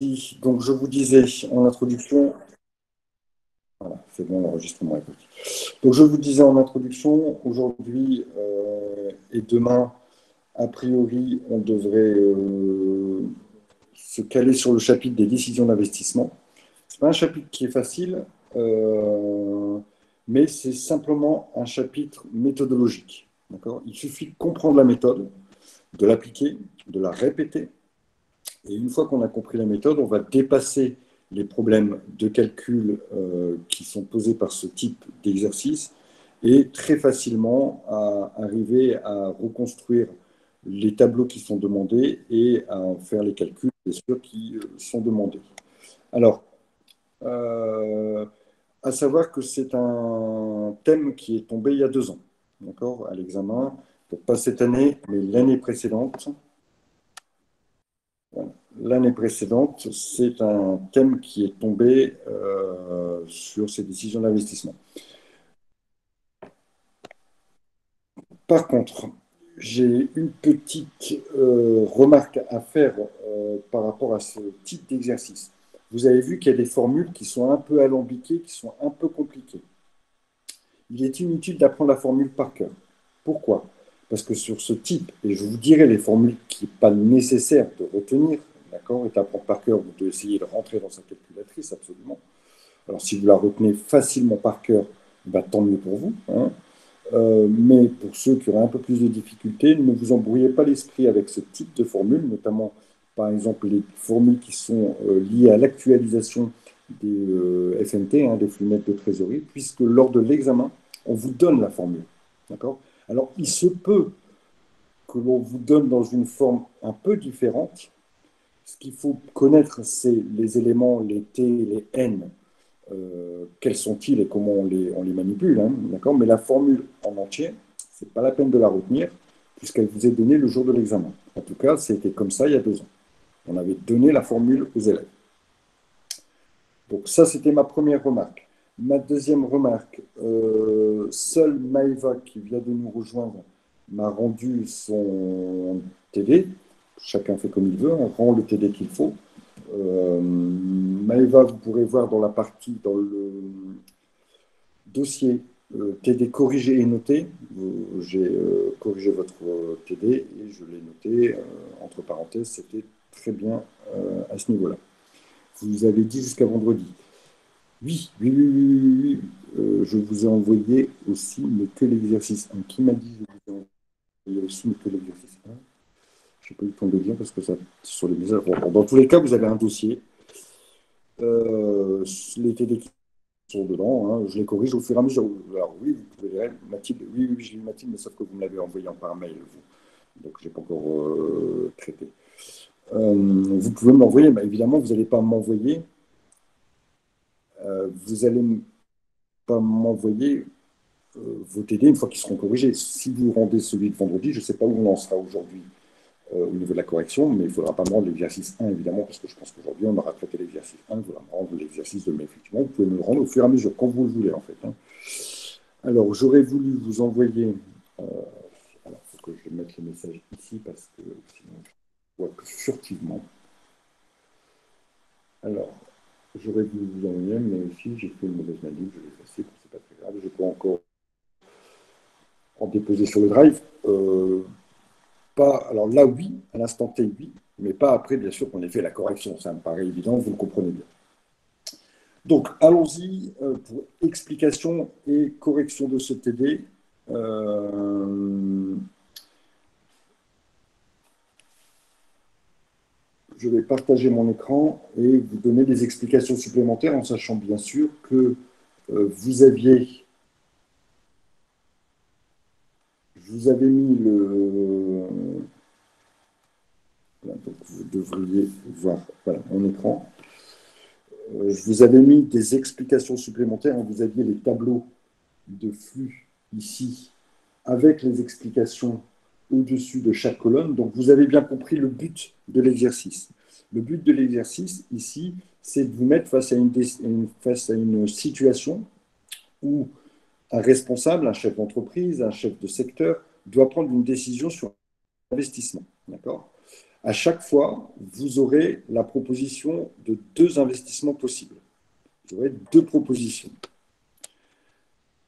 Donc, je vous disais en introduction, voilà, c'est bon, l'enregistrement est parti. Donc, je vous disais en introduction, aujourd'hui et demain, a priori, on devrait se caler sur le chapitre des décisions d'investissement. Ce n'est pas un chapitre qui est facile, euh, mais c'est simplement un chapitre méthodologique. D'accord? Il suffit de comprendre la méthode, de l'appliquer, de la répéter. Et une fois qu'on a compris la méthode, on va dépasser les problèmes de calcul qui sont posés par ce type d'exercice et très facilement à arriver à reconstruire les tableaux qui sont demandés et à en faire les calculs, bien sûr, qui sont demandés. Alors, euh, à savoir que c'est un thème qui est tombé il y a 2 ans, d'accord, à l'examen, donc pas cette année, mais l'année précédente. Voilà. L'année précédente, c'est un thème qui est tombé sur ces décisions d'investissement. Par contre, j'ai une petite remarque à faire par rapport à ce type d'exercice. Vous avez vu qu'il y a des formules qui sont un peu alambiquées, qui sont un peu compliquées. Il est inutile d'apprendre la formule par cœur. Pourquoi? Parce que sur ce type, et je vous dirai les formules qui n'est pas nécessaire de retenir, d'accord, et d'apprendre par cœur, vous devez essayer de rentrer dans sa calculatrice, absolument. Alors, si vous la retenez facilement par cœur, bah, tant mieux pour vous, hein. Mais pour ceux qui auraient un peu plus de difficultés, ne vous embrouillez pas l'esprit avec ce type de formule, notamment par exemple les formules qui sont liées à l'actualisation des FNT, hein, des flux nets de trésorerie, puisque lors de l'examen, on vous donne la formule. D'accord? Alors, il se peut que l'on vous donne dans une forme un peu différente. Ce qu'il faut connaître, c'est les éléments, les T, les N, quels sont-ils et comment on les manipule, hein, d'accord? Mais la formule en entier, c'est pas la peine de la retenir, puisqu'elle vous est donnée le jour de l'examen. En tout cas, c'était comme ça il y a 2 ans. On avait donné la formule aux élèves. Donc ça, c'était ma première remarque. Ma deuxième remarque, seule Maëva qui vient de nous rejoindre m'a rendu son TD. Chacun fait comme il veut, on rend le TD qu'il faut. Maëva, vous pourrez voir dans la partie, dans le dossier TD corrigé et noté. J'ai corrigé votre TD et je l'ai noté entre parenthèses. C'était très bien à ce niveau-là. Vous avez dit jusqu'à vendredi. Oui, oui, oui, oui, oui, oui. Je vous ai envoyé aussi, mais que l'exercice 1. Qui m'a dit que je vous ai envoyé aussi, mais que l'exercice 1? Je n'ai pas eu le temps de le dire parce que ça, sur les messages. Bon, dans tous les cas, vous avez un dossier. Les TD qui sont dedans, hein, je les corrige au fur et à mesure. Alors oui, vous pouvez les Mathilde, oui, oui, j'ai lu Mathilde, mais sauf que vous me l'avez envoyé en par mail, vous. Donc je n'ai pas encore traité. Vous pouvez m'envoyer, mais évidemment, vous n'allez pas m'envoyer. Vous allez pas m'envoyer vos TD une fois qu'ils seront corrigés. Si vous rendez celui de vendredi, je ne sais pas où on en sera aujourd'hui au niveau de la correction, mais il ne faudra pas me rendre l'exercice 1, évidemment, parce que je pense qu'aujourd'hui, on aura traité l'exercice 1, il faudra me rendre l'exercice 2, mais effectivement, vous pouvez me le rendre au fur et à mesure, quand vous le voulez, en fait, hein. Alors, j'aurais voulu vous envoyer... alors, il faut que je mette les messages ici, parce que sinon, je vois que furtivement. Alors, j'aurais voulu vous envoyer, mais aussi, j'ai fait une mauvaise manip, je l'ai effacé, c'est pas très grave, je peux encore en déposer sur le drive. Pas, alors là, oui, à l'instant T, oui, mais pas après, bien sûr, qu'on ait fait la correction. Ça me paraît évident, vous le comprenez bien. Donc, allons-y pour explication et correction de ce TD. Je vais partager mon écran et vous donner des explications supplémentaires en sachant bien sûr que vous aviez, je vous avais mis le, voilà, donc vous devriez voir voilà, mon écran. Je vous avais mis des explications supplémentaires. Vous aviez les tableaux de flux ici avec les explications au-dessus de chaque colonne. Donc, vous avez bien compris le but de l'exercice. Le but de l'exercice ici, c'est de vous mettre face à une situation où un responsable, un chef d'entreprise, un chef de secteur doit prendre une décision sur l'investissement. D'accord? À chaque fois, vous aurez la proposition de deux investissements possibles. Vous aurez deux propositions.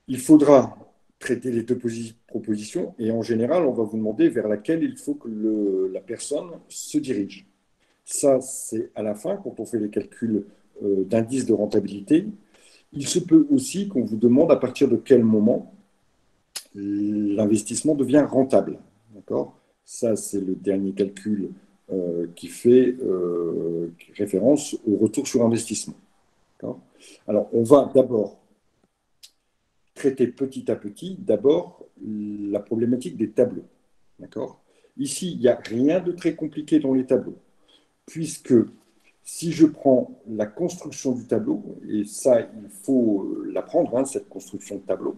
Il faudra traiter les deux propositions et en général, on va vous demander vers laquelle il faut que la personne se dirige. Ça, c'est à la fin, quand on fait les calculs d'indice de rentabilité. Il se peut aussi qu'on vous demande à partir de quel moment l'investissement devient rentable. D'accord? Ça, c'est le dernier calcul qui fait référence au retour sur investissement. Alors, on va d'abord traiter petit à petit, d'abord, la problématique des tableaux. D'accord? Ici, il n'y a rien de très compliqué dans les tableaux, puisque si je prends la construction du tableau, et ça, il faut l'apprendre, hein, cette construction de tableau,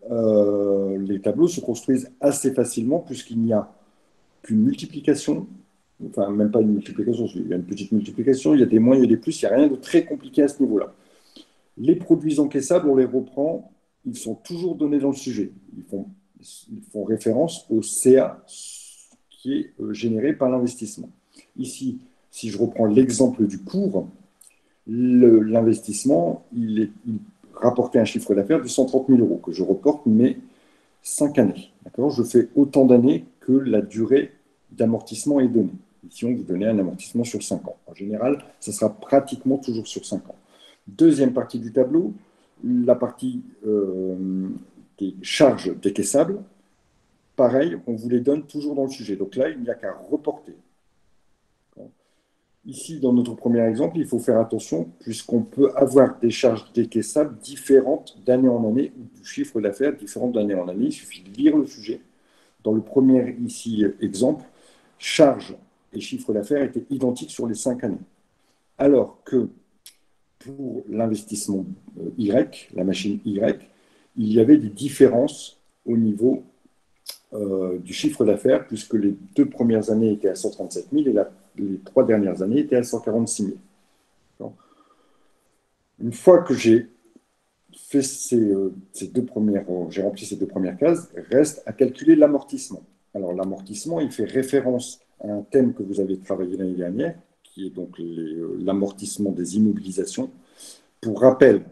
les tableaux se construisent assez facilement puisqu'il n'y a qu'une multiplication, enfin même pas une multiplication, il y a une petite multiplication, il y a des moins, il y a des plus, il n'y a rien de très compliqué à ce niveau-là. Les produits encaissables, on les reprend, ils sont toujours donnés dans le sujet. Ils font référence au CA qui est généré par l'investissement. Ici, si je reprends l'exemple du cours, l'investissement, il rapportait un chiffre d'affaires de 130 000 euros que je reporte, mais 5 années. Je fais autant d'années que la durée d'amortissement est donnée. Ici, on vous donnait un amortissement sur 5 ans. En général, ça sera pratiquement toujours sur 5 ans. Deuxième partie du tableau, la partie des charges décaissables. Pareil, on vous les donne toujours dans le sujet. Donc là, il n'y a qu'à reporter. Ici, dans notre premier exemple, il faut faire attention puisqu'on peut avoir des charges décaissables différentes d'année en année ou du chiffre d'affaires différent d'année en année. Il suffit de lire le sujet. Dans le premier ici exemple, charges et chiffre d'affaires étaient identiques sur les 5 années. Alors que pour l'investissement Y, la machine Y, il y avait des différences au niveau du chiffre d'affaires, puisque les 2 premières années étaient à 137 000 et les 3 dernières années étaient à 146 000. Donc, une fois que j'ai fait j'ai rempli ces 2 premières cases, reste à calculer l'amortissement. Alors l'amortissement, il fait référence à un thème que vous avez travaillé l'année dernière, qui est donc l'amortissement des immobilisations. Pour rappel,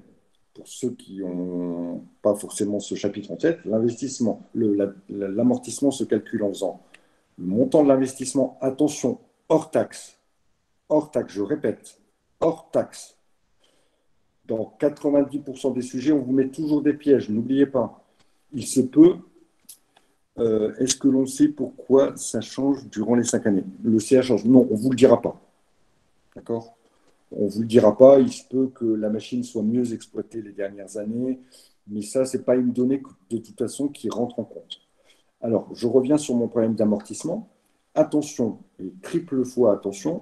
pour ceux qui n'ont pas forcément ce chapitre en tête, l'amortissement se calcule en faisant le montant de l'investissement, attention, hors taxe, je répète, hors taxe. Dans 90% des sujets, on vous met toujours des pièges, n'oubliez pas. Il se peut, est-ce que l'on sait pourquoi ça change durant les 5 années? Le CA change. Non, on ne vous le dira pas. D'accord? On ne vous le dira pas, il se peut que la machine soit mieux exploitée les dernières années, mais ça, ce n'est pas une donnée de toute façon qui rentre en compte. Alors, je reviens sur mon problème d'amortissement. Attention, et triple fois attention,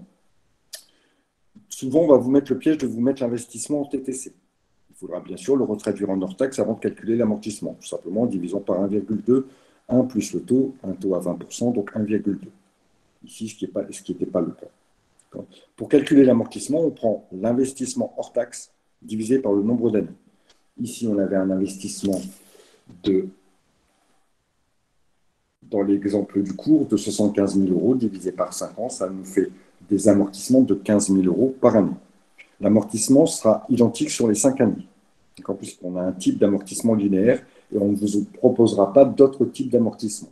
souvent on va vous mettre le piège de vous mettre l'investissement en TTC. Il faudra bien sûr le retraduire en hors taxe avant de calculer l'amortissement, tout simplement en divisant par 1,2, 1 plus le taux, un taux à 20%, donc 1,2. Ici, ce qui n'était pas le cas. Pour calculer l'amortissement, on prend l'investissement hors taxe divisé par le nombre d'années. Ici, on avait un investissement dans l'exemple du cours, de 75 000 euros divisé par 5 ans, ça nous fait des amortissements de 15 000 euros par année. L'amortissement sera identique sur les 5 années, puisqu'on a un type d'amortissement linéaire et on ne vous proposera pas d'autres types d'amortissement.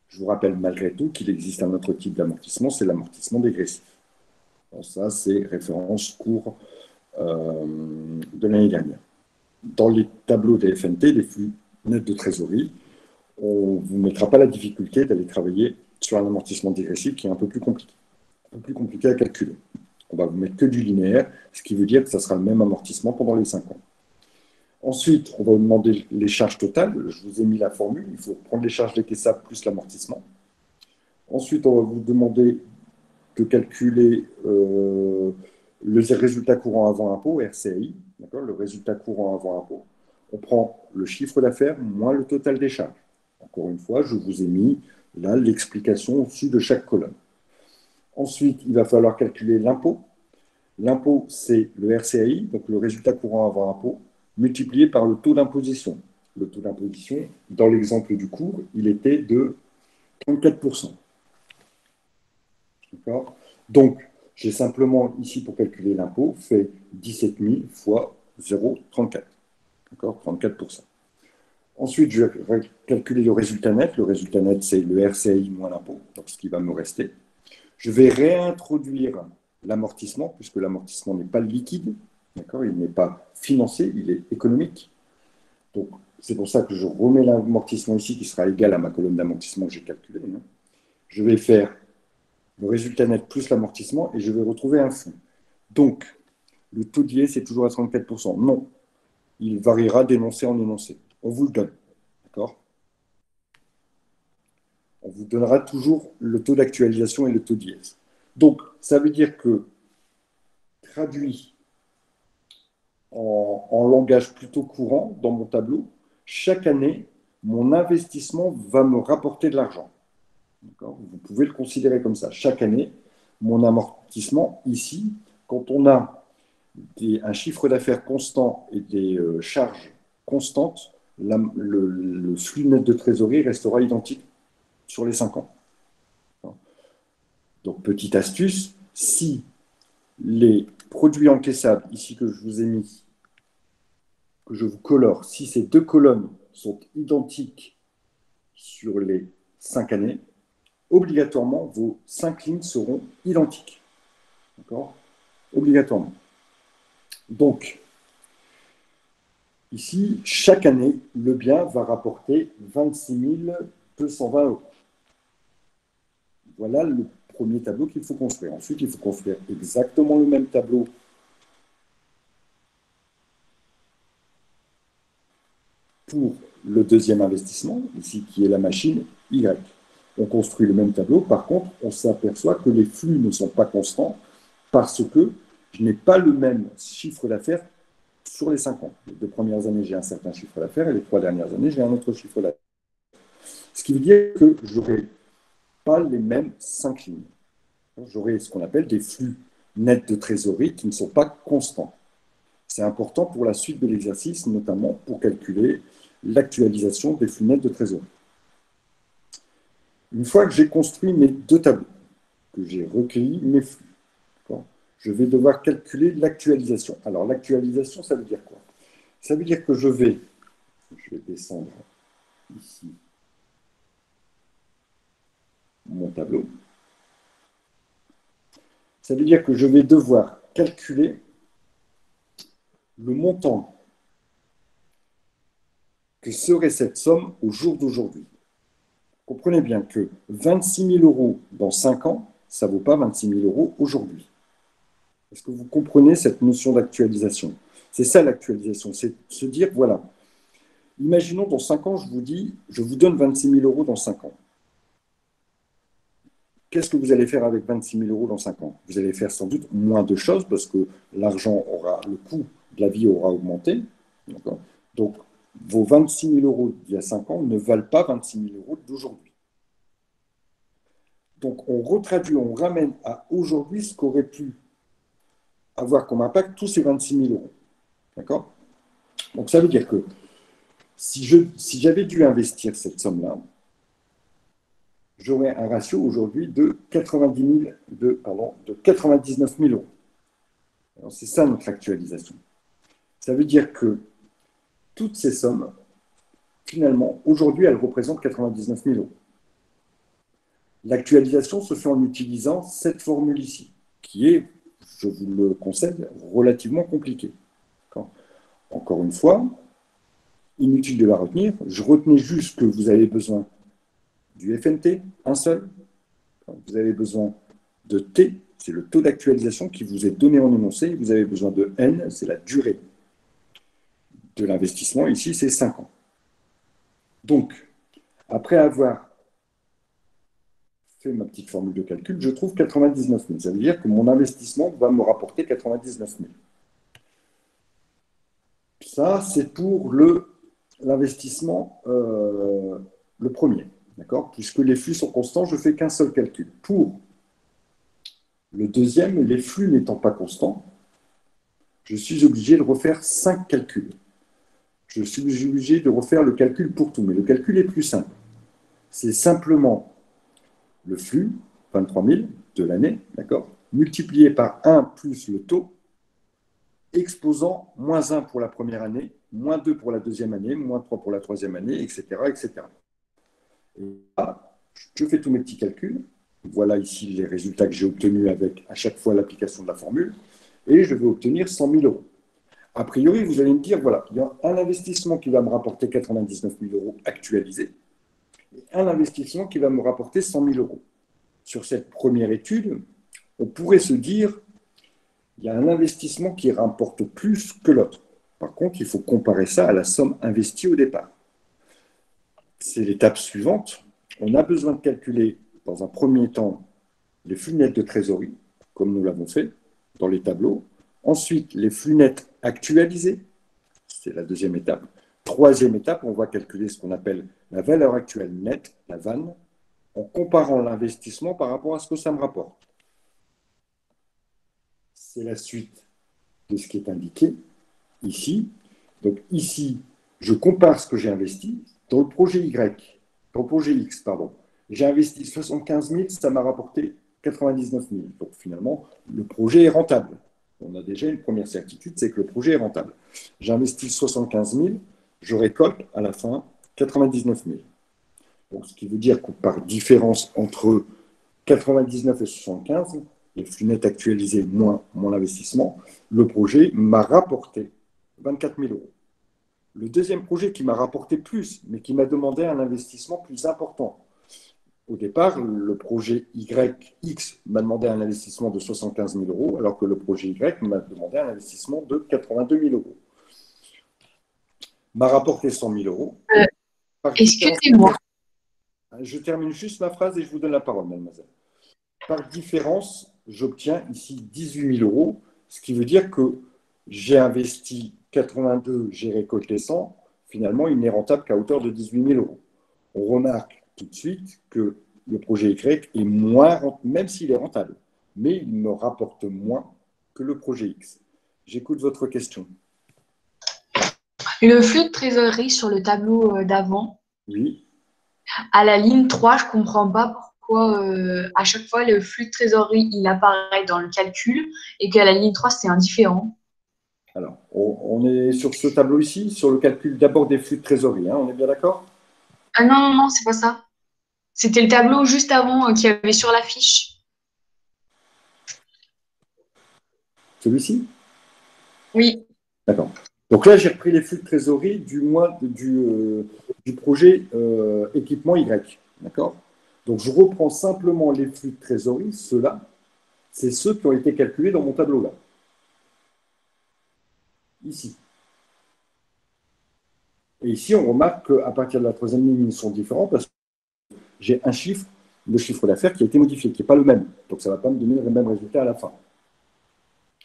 Je vous rappelle malgré tout qu'il existe un autre type d'amortissement, c'est l'amortissement dégressif. Bon, ça, c'est référence cours de l'année dernière. Dans les tableaux des FNT, les flux nets de trésorerie, on ne vous mettra pas la difficulté d'aller travailler sur un amortissement dégressif qui est un peu plus compliqué à calculer. On va vous mettre que du linéaire, ce qui veut dire que ça sera le même amortissement pendant les 5 ans. Ensuite, on va vous demander les charges totales. Je vous ai mis la formule. Il faut prendre les charges décaissables plus l'amortissement. Ensuite, on va vous demander de calculer le résultat courant avant impôt, RCI, le résultat courant avant impôt. On prend le chiffre d'affaires moins le total des charges. Encore une fois, je vous ai mis là l'explication au-dessus de chaque colonne. Ensuite, il va falloir calculer l'impôt. L'impôt, c'est le RCI, donc le résultat courant avant impôt, multiplié par le taux d'imposition. Le taux d'imposition, dans l'exemple du cours, il était de 34%. D'accord? Donc, j'ai simplement, ici, pour calculer l'impôt, fait 17 000 fois 0,34. D'accord? 34%. Ensuite, je vais calculer le résultat net. Le résultat net, c'est le RCI moins l'impôt, donc ce qui va me rester. Je vais réintroduire l'amortissement, puisque l'amortissement n'est pas liquide, d'accord? Il n'est pas financier, il est économique. Donc, c'est pour ça que je remets l'amortissement ici, qui sera égal à ma colonne d'amortissement que j'ai calculée. Je vais faire le résultat net plus l'amortissement et je vais retrouver un flux. Donc, le taux d'IS c'est toujours à 34%. Non, il variera d'énoncé en énoncé. On vous le donne. D'accord? On vous donnera toujours le taux d'actualisation et le taux d'IS. Donc, ça veut dire que, traduit en langage plutôt courant dans mon tableau, chaque année, mon investissement va me rapporter de l'argent. Vous pouvez le considérer comme ça. Chaque année, mon amortissement, ici, quand on a un chiffre d'affaires constant et des charges constantes, le flux net de trésorerie restera identique sur les 5 ans. Donc, petite astuce, si les produits encaissables, ici que je vous ai mis, que je vous colore, si ces deux colonnes sont identiques sur les 5 années, obligatoirement, vos 5 lignes seront identiques. D'accord? Obligatoirement. Donc, ici, chaque année, le bien va rapporter 26 220 euros. Voilà le premier tableau qu'il faut construire. Ensuite, il faut construire exactement le même tableau pour le deuxième investissement, ici qui est la machine Y. On construit le même tableau, par contre, on s'aperçoit que les flux ne sont pas constants parce que je n'ai pas le même chiffre d'affaires sur les 5 ans. Les 2 premières années, j'ai un certain chiffre d'affaires et les 3 dernières années, j'ai un autre chiffre d'affaires. Ce qui veut dire que je n'aurai pas les mêmes 5 lignes. J'aurai ce qu'on appelle des flux nets de trésorerie qui ne sont pas constants. C'est important pour la suite de l'exercice, notamment pour calculer l'actualisation des flux nets de trésorerie. Une fois que j'ai construit mes 2 tableaux, que j'ai recueilli mes flux, je vais devoir calculer l'actualisation. Alors, l'actualisation, ça veut dire quoi? Ça veut dire que je vais descendre ici mon tableau. Ça veut dire que je vais devoir calculer le montant que serait cette somme au jour d'aujourd'hui. Comprenez bien que 26 000 euros dans 5 ans, ça ne vaut pas 26 000 euros aujourd'hui. Est-ce que vous comprenez cette notion d'actualisation? C'est ça l'actualisation, c'est se dire, voilà, imaginons dans 5 ans, je vous dis, je vous donne 26 000 euros dans 5 ans. Qu'est-ce que vous allez faire avec 26 000 euros dans 5 ans? Vous allez faire sans doute moins de choses parce que l'argent aura, le coût de la vie aura augmenté. Donc, vos 26 000 euros d'il y a 5 ans ne valent pas 26 000 euros d'aujourd'hui. Donc, on retraduit, on ramène à aujourd'hui ce qu'aurait pu avoir comme impact tous ces 26 000 euros. D'accord? Donc, ça veut dire que si j'avais dû investir cette somme-là, j'aurais un ratio aujourd'hui de 99 000 euros. C'est ça notre actualisation. Ça veut dire que toutes ces sommes, finalement, aujourd'hui, elles représentent 99 000 euros. L'actualisation se fait en utilisant cette formule ici, qui est, je vous le concède, relativement compliquée. Encore une fois, inutile de la retenir, je retenais juste que vous avez besoin du FNT, un seul. Vous avez besoin de T, c'est le taux d'actualisation qui vous est donné en énoncé. Vous avez besoin de N, c'est la durée de l'investissement. Ici, c'est 5 ans. Donc, après avoir fait ma petite formule de calcul, je trouve 99 000. Ça veut dire que mon investissement va me rapporter 99 000. Ça, c'est pour l'investissement, le premier. D'accord? Puisque les flux sont constants, je ne fais qu'un seul calcul. Pour le deuxième, les flux n'étant pas constants, je suis obligé de refaire 5 calculs. Je suis obligé de refaire le calcul pour tout. Mais le calcul est plus simple. C'est simplement le flux, 23 000, de l'année, d'accord, multiplié par 1 plus le taux, exposant moins 1 pour la première année, moins 2 pour la deuxième année, moins 3 pour la troisième année, etc., etc. Et là, je fais tous mes petits calculs. Voilà ici les résultats que j'ai obtenus avec à chaque fois l'application de la formule. Et je vais obtenir 100 000 euros. A priori, vous allez me dire, voilà, il y a un investissement qui va me rapporter 99 000 euros actualisés et un investissement qui va me rapporter 100 000 euros. Sur cette première étude, on pourrait se dire, il y a un investissement qui rapporte plus que l'autre. Par contre, il faut comparer ça à la somme investie au départ. C'est l'étape suivante. On a besoin de calculer, dans un premier temps, les flux nets de trésorerie, comme nous l'avons fait dans les tableaux. Ensuite, les flux nets actualisés, c'est la deuxième étape. Troisième étape, on va calculer ce qu'on appelle la valeur actuelle nette, la VAN, en comparant l'investissement par rapport à ce que ça me rapporte. C'est la suite de ce qui est indiqué ici. Donc ici, je compare ce que j'ai investi dans le projet Y, dans le projet X, pardon. J'ai investi 75 000, ça m'a rapporté 99 000. Donc finalement, le projet est rentable. On a déjà une première certitude, c'est que le projet est rentable. J'investis 75 000, je récolte à la fin 99 000. Donc, ce qui veut dire que par différence entre 99 et 75, les flux nets actualisés moins mon investissement, le projet m'a rapporté 24 000 euros. Le deuxième projet qui m'a rapporté plus, mais qui m'a demandé un investissement plus important. Au départ, le projet YX m'a demandé un investissement de 75 000 euros, alors que le projet Y m'a demandé un investissement de 82 000 euros. M'a rapporté 100 000 euros. Excusez-moi. Je termine juste ma phrase et je vous donne la parole, mademoiselle. Par différence, j'obtiens ici 18 000 euros, ce qui veut dire que j'ai investi 82, j'ai récolté 100. Finalement, il n'est rentable qu'à hauteur de 18 000 euros. On remarque tout de suite que le projet Y est moins rentable, même s'il est rentable, mais il me rapporte moins que le projet X. J'écoute votre question. Le flux de trésorerie sur le tableau d'avant, Oui. à la ligne 3, je ne comprends pas pourquoi à chaque fois le flux de trésorerie il apparaît dans le calcul et qu'à la ligne 3 c'est indifférent. Alors, on est sur ce tableau ici, sur le calcul d'abord des flux de trésorerie. Hein, on est bien d'accord? Ah non, non, non, c'est pas ça. C'était le tableau juste avant qu'il y avait sur la fiche. Celui-ci? Oui. D'accord. Donc là, j'ai repris les flux de trésorerie du projet équipement Y. D'accord? Donc, je reprends simplement les flux de trésorerie, ceux-là, c'est ceux qui ont été calculés dans mon tableau là. Ici. Et ici, on remarque qu'à partir de la troisième ligne, ils sont différents parce que j'ai un chiffre, le chiffre d'affaires qui a été modifié, qui n'est pas le même. Donc, ça ne va pas me donner le même résultat à la fin.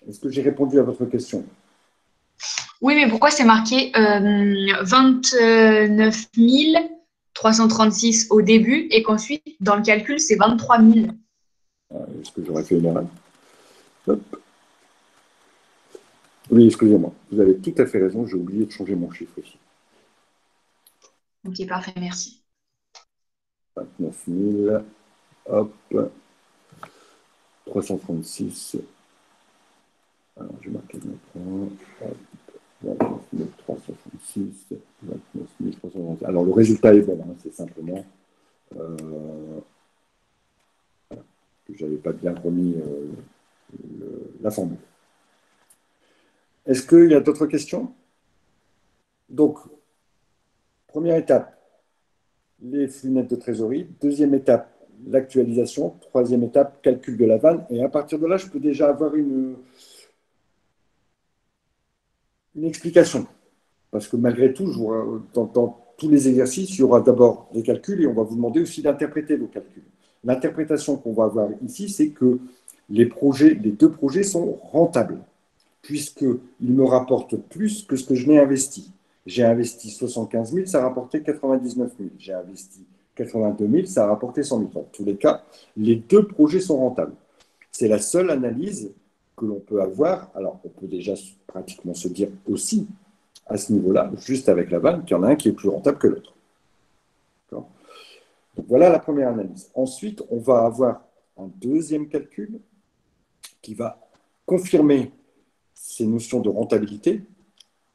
Est-ce que j'ai répondu à votre question? Oui, mais pourquoi c'est marqué 29 336 au début et qu'ensuite, dans le calcul, c'est 23 000? Est-ce que j'aurais fait une erreur? Hop. Oui, excusez-moi. Vous avez tout à fait raison. J'ai oublié de changer mon chiffre ici. Ok, parfait, merci. 29 000. Hop. 336. Alors, je vais marquer maintenant. 29 366. 29 366. Alors, le résultat est bon. Hein, c'est simplement que je n'avais pas bien remis la formule. Est-ce qu'il y a d'autres questions? Donc, première étape, les flux nets de trésorerie. Deuxième étape, l'actualisation. Troisième étape, calcul de la vanne. Et à partir de là, je peux déjà avoir une explication. Parce que malgré tout, dans tous les exercices, il y aura d'abord des calculs et on va vous demander aussi d'interpréter vos calculs. L'interprétation qu'on va avoir ici, c'est que les deux projets sont rentables, puisqu'ils me rapportent plus que ce que je n'ai investi. J'ai investi 75 000, ça a rapporté 99 000. J'ai investi 82 000, ça a rapporté 100 000. Dans tous les cas, les deux projets sont rentables. C'est la seule analyse que l'on peut avoir. Alors, on peut déjà pratiquement se dire aussi, à ce niveau-là, juste avec la vanne, qu'il y en a un qui est plus rentable que l'autre. Donc, voilà la première analyse. Ensuite, on va avoir un deuxième calcul qui va confirmer ces notions de rentabilité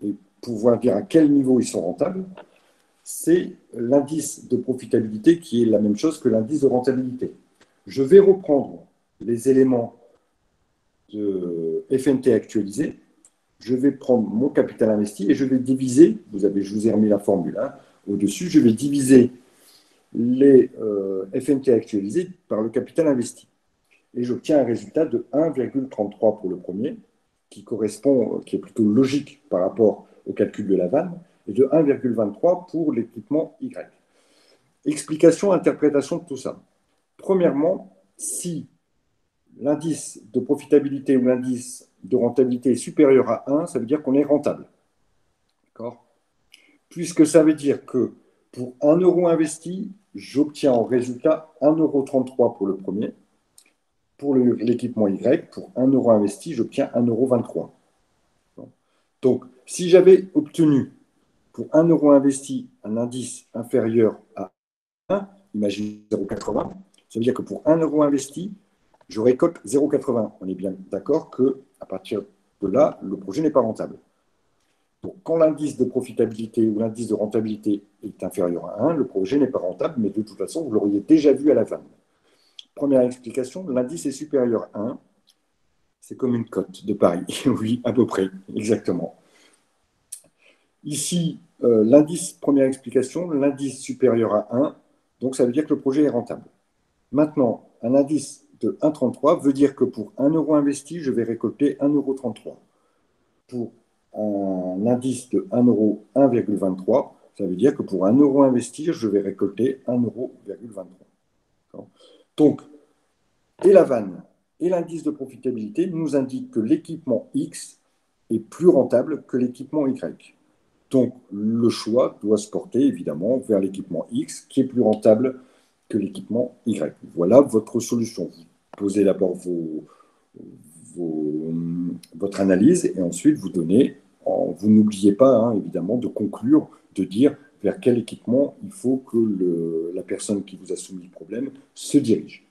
et pouvoir dire à quel niveau ils sont rentables. C'est l'indice de profitabilité qui est la même chose que l'indice de rentabilité. Je vais reprendre les éléments de FNT actualisé, je vais prendre mon capital investi et je vais diviser, je vous ai remis la formule au-dessus, je vais diviser les FNT actualisés par le capital investi. Et j'obtiens un résultat de 1,33 pour le premier, qui correspond, qui est plutôt logique par rapport au calcul de la vanne, et de 1,23 pour l'équipement Y. Explication, interprétation de tout ça. Premièrement, si l'indice de profitabilité ou l'indice de rentabilité est supérieur à 1, ça veut dire qu'on est rentable. D'accord ? Puisque ça veut dire que pour 1 euro investi, j'obtiens en résultat 1,33 € pour le premier. Pour l'équipement Y, pour 1 euro investi, j'obtiens 1,23 €. Donc, si j'avais obtenu pour 1 euro investi un indice inférieur à 1, imagine 0,80, ça veut dire que pour 1 euro investi, je récolte 0,80. On est bien d'accord qu'à partir de là, le projet n'est pas rentable. Donc, quand l'indice de profitabilité ou l'indice de rentabilité est inférieur à 1, le projet n'est pas rentable, mais de toute façon, vous l'auriez déjà vu à la vanne. Première explication, l'indice est supérieur à 1. C'est comme une cote de Paris. Oui, à peu près, exactement. Ici, l'indice, première explication, l'indice supérieur à 1, donc ça veut dire que le projet est rentable. Maintenant, un indice de 1,33 veut dire que pour 1 euro investi, je vais récolter 1,33 €. Pour un indice de 1 euro, 1,23, ça veut dire que pour 1 euro investi, je vais récolter 1,23 €. Donc, et la vanne et l'indice de profitabilité nous indiquent que l'équipement X est plus rentable que l'équipement Y. Donc, le choix doit se porter évidemment vers l'équipement X qui est plus rentable que l'équipement Y. Voilà votre solution. Vous posez d'abord votre analyse et ensuite vous donnez, vous n'oubliez pas évidemment de conclure, de dire vers quel équipement il faut que la personne qui vous a soumis le problème se dirige.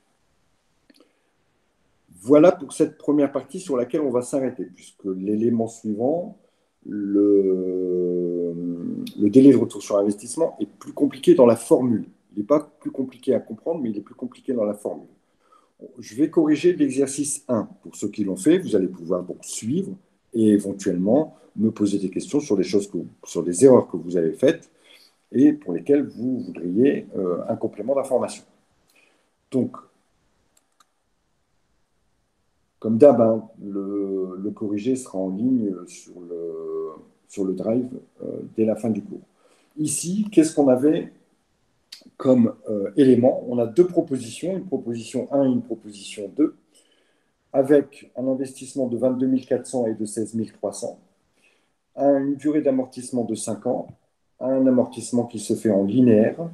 Voilà pour cette première partie sur laquelle on va s'arrêter, puisque l'élément suivant, le délai de retour sur investissement, est plus compliqué dans la formule. Il n'est pas plus compliqué à comprendre, mais il est plus compliqué dans la formule. Je vais corriger l'exercice 1. Pour ceux qui l'ont fait, vous allez pouvoir donc suivre et éventuellement me poser des questions sur sur des erreurs que vous avez faites et pour lesquelles vous voudriez un complément d'information. Donc, comme d'hab, le corrigé sera en ligne sur le drive dès la fin du cours. Ici, qu'est-ce qu'on avait comme élément? On a deux propositions, une proposition 1 et une proposition 2, avec un investissement de 22 400 et de 16 300, une durée d'amortissement de 5 ans, un amortissement qui se fait en linéaire,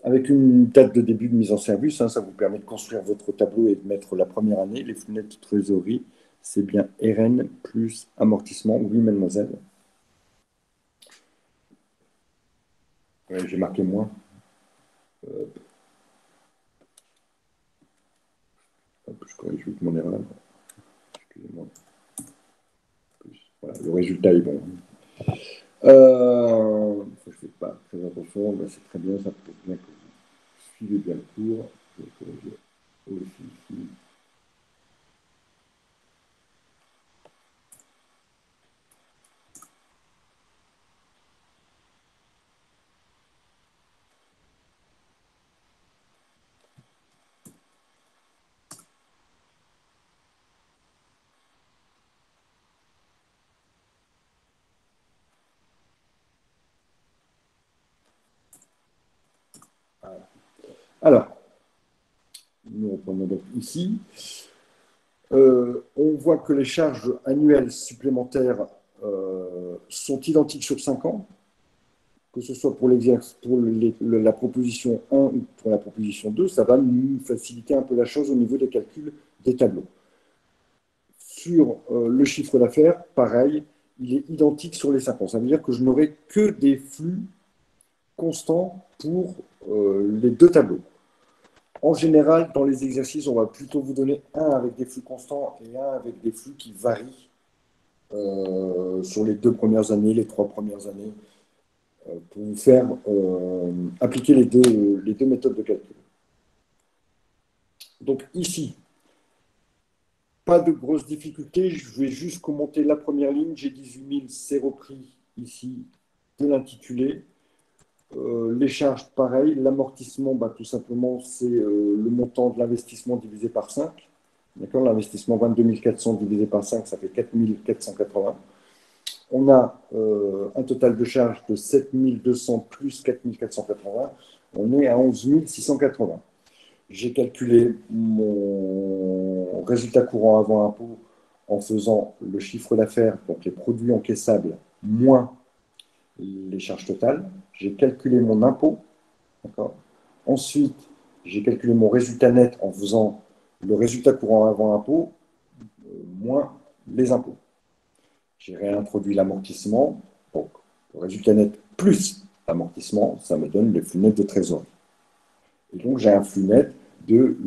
avec une date de début de mise en service. Ça vous permet de construire votre tableau et de mettre la première année. Les fenêtres de trésorerie, c'est bien RN plus amortissement. Oui, mademoiselle. Ouais, j'ai marqué moins. Je corrige vite mon erreur. Excusez-moi. Voilà, le résultat est bon. Je ne fais pas très attention, mais c'est très bien, ça prouve bien que vous suivez bien le cours. Je vais corriger aussi ici. Alors, nous reprenons donc ici. On voit que les charges annuelles supplémentaires sont identiques sur 5 ans, que ce soit pour la proposition 1 ou pour la proposition 2, ça va nous faciliter un peu la chose au niveau des calculs des tableaux. Sur le chiffre d'affaires, pareil, il est identique sur les 5 ans. Ça veut dire que je n'aurai que des flux constants pour les deux tableaux. En général, dans les exercices, on va plutôt vous donner un avec des flux constants et un avec des flux qui varient sur les 2 premières années, les 3 premières années, pour vous faire appliquer les deux méthodes de calcul. Donc ici, pas de grosses difficultés, je vais juste commenter la première ligne. J'ai 18 000, c'est repris ici de l'intitulé. Les charges, pareil. L'amortissement, bah, tout simplement, c'est le montant de l'investissement divisé par 5. D'accord. L'investissement 22 400 divisé par 5, ça fait 4 480. On a un total de charges de 7 200 plus 4 480. On est à 11 680. J'ai calculé mon résultat courant avant impôt en faisant le chiffre d'affaires, donc les produits encaissables, moins les charges totales. J'ai calculé mon impôt. Ensuite, j'ai calculé mon résultat net en faisant le résultat courant avant impôt moins les impôts. J'ai réintroduit l'amortissement. Donc, le résultat net plus l'amortissement, ça me donne le flux net de trésorerie. Et donc, j'ai un flux net de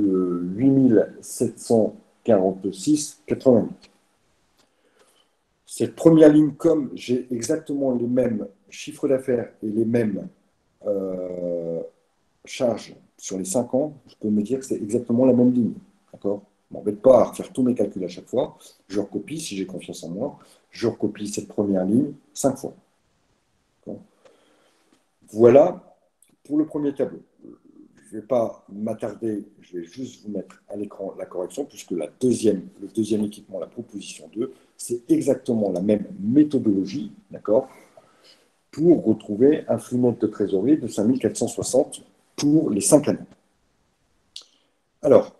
8 746,88. Cette première ligne, comme j'ai exactement les mêmes chiffres d'affaires et les mêmes charges sur les 5 ans, je peux me dire que c'est exactement la même ligne. D'accord? Je ne m'embête pas à refaire tous mes calculs à chaque fois. Je recopie, si j'ai confiance en moi, je recopie cette première ligne 5 fois. Voilà pour le premier tableau. Je ne vais pas m'attarder, je vais juste vous mettre à l'écran la correction, puisque le deuxième équipement, la proposition 2, c'est exactement la même méthodologie, d'accord, pour retrouver un flux net de trésorerie de 5 460 pour les 5 années. Alors,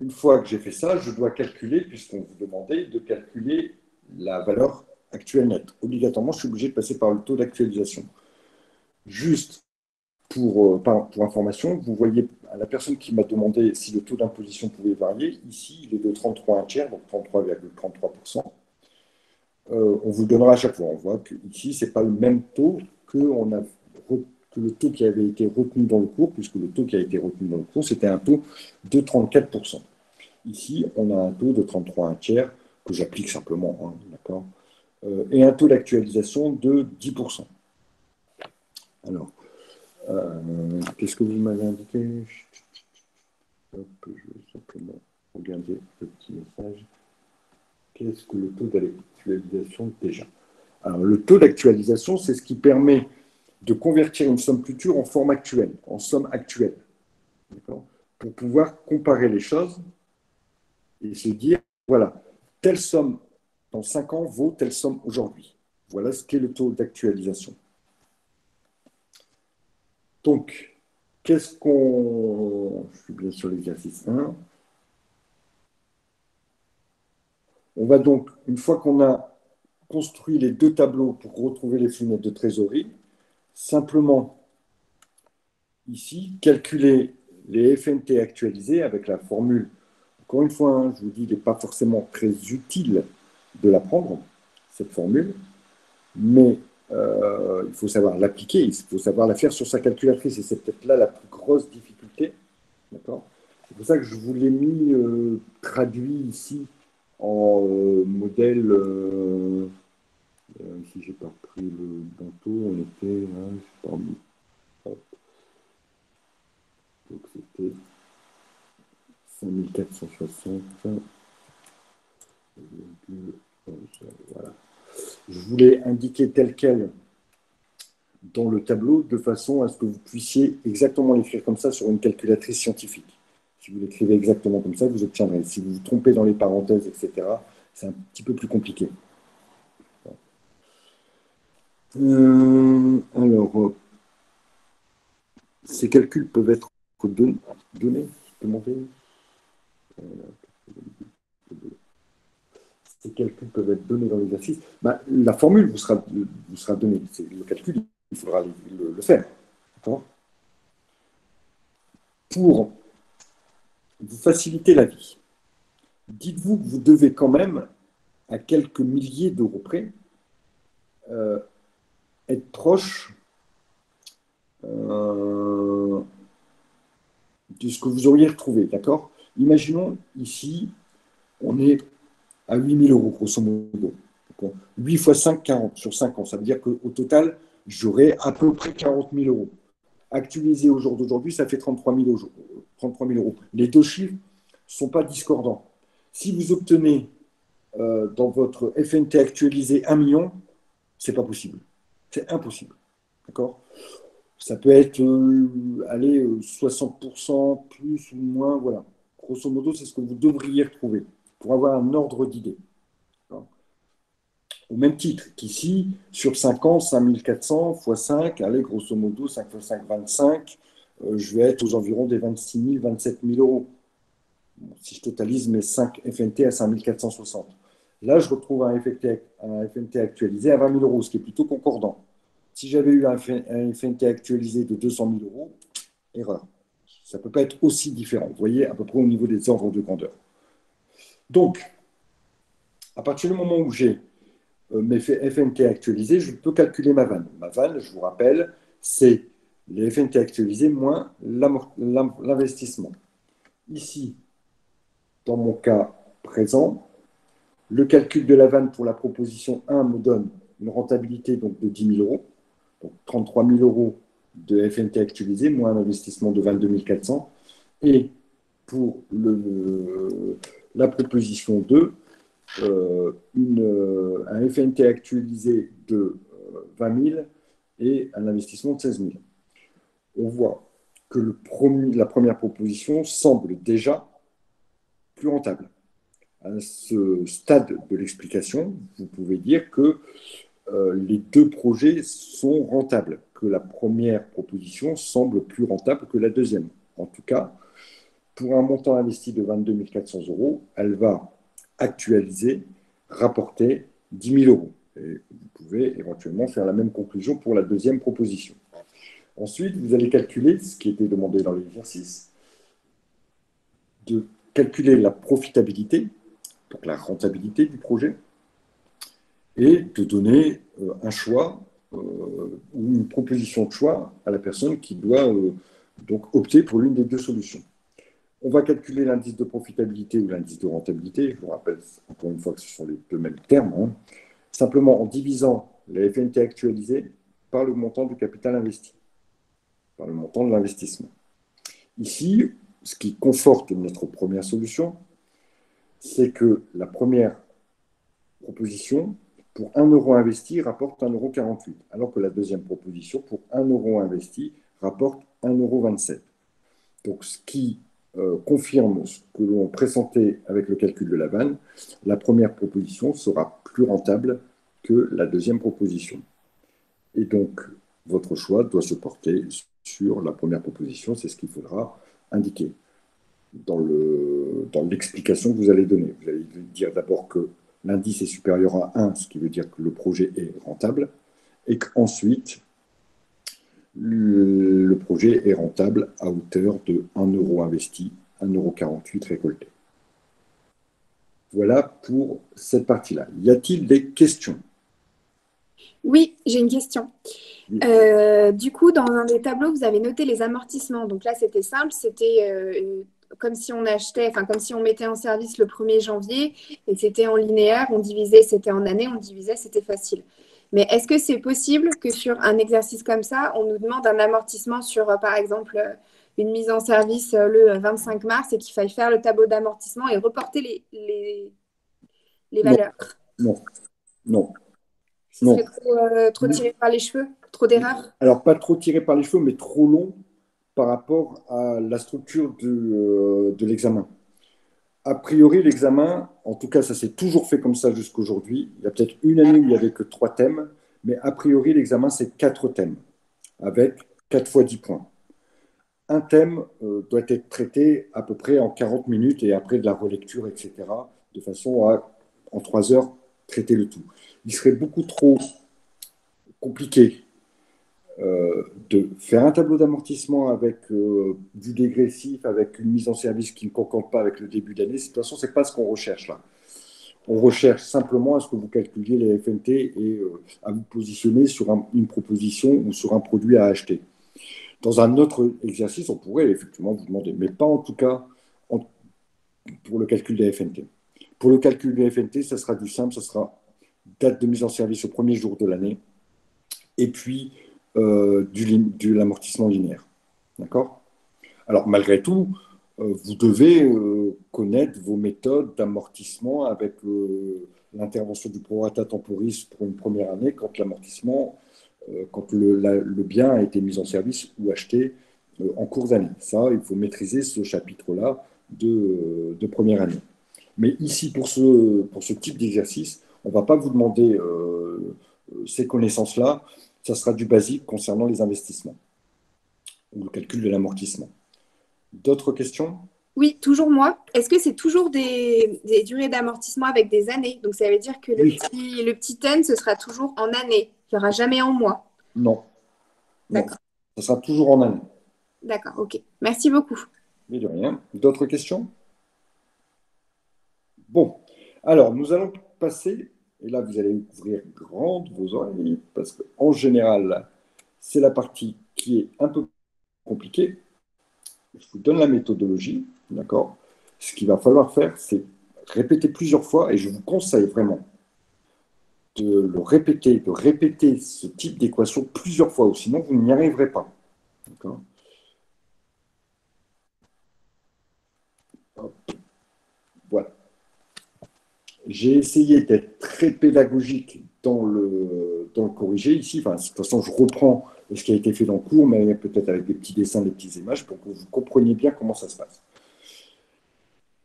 une fois que j'ai fait ça, je dois calculer, puisqu'on vous demandait de calculer la valeur actuelle nette. Obligatoirement, je suis obligé de passer par le taux d'actualisation. Juste pour information, vous voyez la personne qui m'a demandé si le taux d'imposition pouvait varier. Ici, il est de 33 un tiers, donc 33,33%. On vous le donnera à chaque fois. On voit qu'ici, ce n'est pas le même taux que le taux qui avait été retenu dans le cours, puisque le taux qui a été retenu dans le cours, c'était un taux de 34%. Ici, on a un taux de 33 un tiers, que j'applique simplement, hein, d'accord, et un taux d'actualisation de 10%. Alors, qu'est-ce que vous m'avez indiqué? Hop, je vais simplement regarder le petit message. Qu'est-ce que le taux d'actualisation déjà? Alors, le taux d'actualisation, c'est ce qui permet de convertir une somme future en forme actuelle, en somme actuelle. Pour pouvoir comparer les choses et se dire, voilà, telle somme dans 5 ans vaut telle somme aujourd'hui. Voilà ce qu'est le taux d'actualisation. Donc, qu'est-ce qu'on... Je suis bien sur l'exercice 1. On va donc, une fois qu'on a construit les deux tableaux pour retrouver les flux nets de trésorerie, simplement, ici, calculer les FNT actualisés avec la formule. Encore une fois, hein, je vous dis, il n'est pas forcément très utile de l'apprendre, cette formule, mais il faut savoir l'appliquer, il faut savoir la faire sur sa calculatrice, et c'est peut-être là la plus grosse difficulté. D'accord. C'est pour ça que je vous l'ai mis traduit ici en modèle. Si j'ai pas pris le banteau, on était là, je sais pas, hop. Donc c'était 5460. Voilà. Je voulais indiquer tel quel dans le tableau de façon à ce que vous puissiez exactement l'écrire comme ça sur une calculatrice scientifique. Si vous l'écrivez exactement comme ça, vous obtiendrez. Si vous vous trompez dans les parenthèses, etc., c'est un petit peu plus compliqué. Alors, ces calculs peuvent être donnés, demandés. Ces calculs peuvent être donnés dans l'exercice. Ben, la formule vous sera donnée. Le calcul, il faudra le faire. Pour vous faciliter la vie, dites-vous que vous devez quand même, à quelques milliers d'euros près, être proche de ce que vous auriez retrouvé, d'accord? Imaginons ici, on est à 8 000 euros, grosso modo. 8 fois 5, 40 sur 5 ans. Ça veut dire qu'au total, j'aurai à peu près 40 000 euros. Actualisé au jour d'aujourd'hui, ça fait 33 000 euros. 33 000 euros. Les deux chiffres ne sont pas discordants. Si vous obtenez dans votre FNT actualisé 1 million, ce n'est pas possible. C'est impossible. D'accord? Ça peut être, allez, 60% plus ou moins, voilà. Grosso modo, c'est ce que vous devriez retrouver pour avoir un ordre d'idée. Au même titre qu'ici, sur 5 ans, 5400 fois 5, allez, grosso modo, 5 fois 5, 25, je vais être aux environs des 26 000, 27 000 euros. Bon, si je totalise mes 5 FNT à 5 460. Là, je retrouve un FNT actualisé à 20 000 euros, ce qui est plutôt concordant. Si j'avais eu un FNT actualisé de 200 000 euros, erreur. Ça ne peut pas être aussi différent. Vous voyez, à peu près au niveau des ordres de grandeur. Donc, à partir du moment où j'ai mes FNT actualisés, je peux calculer ma vanne. Ma vanne, je vous rappelle, c'est les FNT actualisés moins l'investissement. Ici, dans mon cas présent, le calcul de la vanne pour la proposition 1 me donne une rentabilité donc, de 10 000 euros, donc 33 000 euros de FNT actualisé, moins un investissement de 22 400. Et pour la proposition 2, un FNT actualisé de 20 000 et un investissement de 16 000. On voit que la première proposition semble déjà plus rentable. À ce stade de l'explication, vous pouvez dire que les deux projets sont rentables, que la première proposition semble plus rentable que la deuxième. En tout cas, pour un montant investi de 22 400 euros, elle va actualiser, rapporter 10 000 euros. Et vous pouvez éventuellement faire la même conclusion pour la deuxième proposition. Ensuite, vous allez calculer ce qui était demandé dans l'exercice, de calculer la profitabilité, donc la rentabilité du projet, et de donner un choix ou une proposition de choix à la personne qui doit donc opter pour l'une des deux solutions. On va calculer l'indice de profitabilité ou l'indice de rentabilité. Je vous rappelle encore une fois que ce sont les deux mêmes termes. Hein. Simplement en divisant la FNT actualisée par le montant du capital investi, par le montant de l'investissement. Ici, ce qui conforte notre première solution, c'est que la première proposition, pour 1 euro investi, rapporte 1,48 €, alors que la deuxième proposition, pour 1 euro investi, rapporte 1,27 €. Donc, ce qui confirme ce que l'on pressentait avec le calcul de la vanne, la première proposition sera plus rentable que la deuxième proposition. Et donc, votre choix doit se porter sur la première proposition, c'est ce qu'il faudra indiquer dans l'explication que vous allez donner. Vous allez dire d'abord que l'indice est supérieur à 1, ce qui veut dire que le projet est rentable, et qu'ensuite, le projet est rentable à hauteur de 1 euro investi, 1,48 € récolté. Voilà pour cette partie-là. Y a-t-il des questions? Oui, j'ai une question. Du coup, dans un des tableaux, vous avez noté les amortissements. Donc là, c'était simple, c'était comme si on achetait, enfin comme si on mettait en service le 1er janvier et c'était en linéaire, on divisait, c'était en année, on divisait, c'était facile. Mais est-ce que c'est possible que sur un exercice comme ça, on nous demande un amortissement sur, par exemple, une mise en service le 25 mars et qu'il faille faire le tableau d'amortissement et reporter les valeurs? Non, non, Ce non. serait trop tiré par les cheveux? Trop d'erreurs? Alors, pas trop tiré par les cheveux, mais trop long par rapport à la structure de l'examen. A priori, l'examen, en tout cas, ça s'est toujours fait comme ça jusqu'aujourd'hui. Il y a peut-être une année où il n'y avait que 3 thèmes, mais a priori, l'examen, c'est 4 thèmes, avec 4 fois 10 points. Un thème doit être traité à peu près en 40 minutes et après de la relecture, etc., de façon à, en 3 heures, traiter le tout. Il serait beaucoup trop compliqué de faire un tableau d'amortissement avec du dégressif, avec une mise en service qui ne concorde pas avec le début d'année. De toute façon, ce n'est pas ce qu'on recherche là. On recherche simplement à ce que vous calculiez les FNT et à vous positionner sur une proposition ou sur un produit à acheter. Dans un autre exercice, on pourrait effectivement vous demander, mais pas en tout cas pour le calcul des FNT. Pour le calcul des FNT, ça sera du simple, ça sera date de mise en service au premier jour de l'année, et puis de l'amortissement linéaire. D'accord? Alors, malgré tout, vous devez connaître vos méthodes d'amortissement avec l'intervention du prorata temporis pour une première année quand l'amortissement, quand le bien a été mis en service ou acheté en cours d'année. Ça, il faut maîtriser ce chapitre-là de première année. Mais ici, pour ce type d'exercice, on ne va pas vous demander ces connaissances-là. Ça sera du basique concernant les investissements ou le calcul de l'amortissement. D'autres questions? Oui, toujours moi. Est-ce que c'est toujours des durées d'amortissement avec des années? Donc, ça veut dire que Oui. le petit N, ce sera toujours en années. Il n'y aura jamais en mois. Non. Non. D'accord. Ça sera toujours en année. D'accord, ok. Merci beaucoup. Mais de rien. D'autres questions? Bon. Alors, nous allons passer, et là, vous allez ouvrir grandes vos oreilles, parce qu'en général, c'est la partie qui est un peu compliquée. Je vous donne la méthodologie, d'accord? Ce qu'il va falloir faire, c'est répéter plusieurs fois, et je vous conseille vraiment de répéter ce type d'équation plusieurs fois, ou sinon vous n'y arriverez pas. D'accord? Voilà. J'ai essayé d'être très pédagogique dans le corrigé ici. Enfin, de toute façon, je reprends ce qui a été fait dans le cours, mais peut-être avec des petits dessins, des petites images, pour que vous compreniez bien comment ça se passe.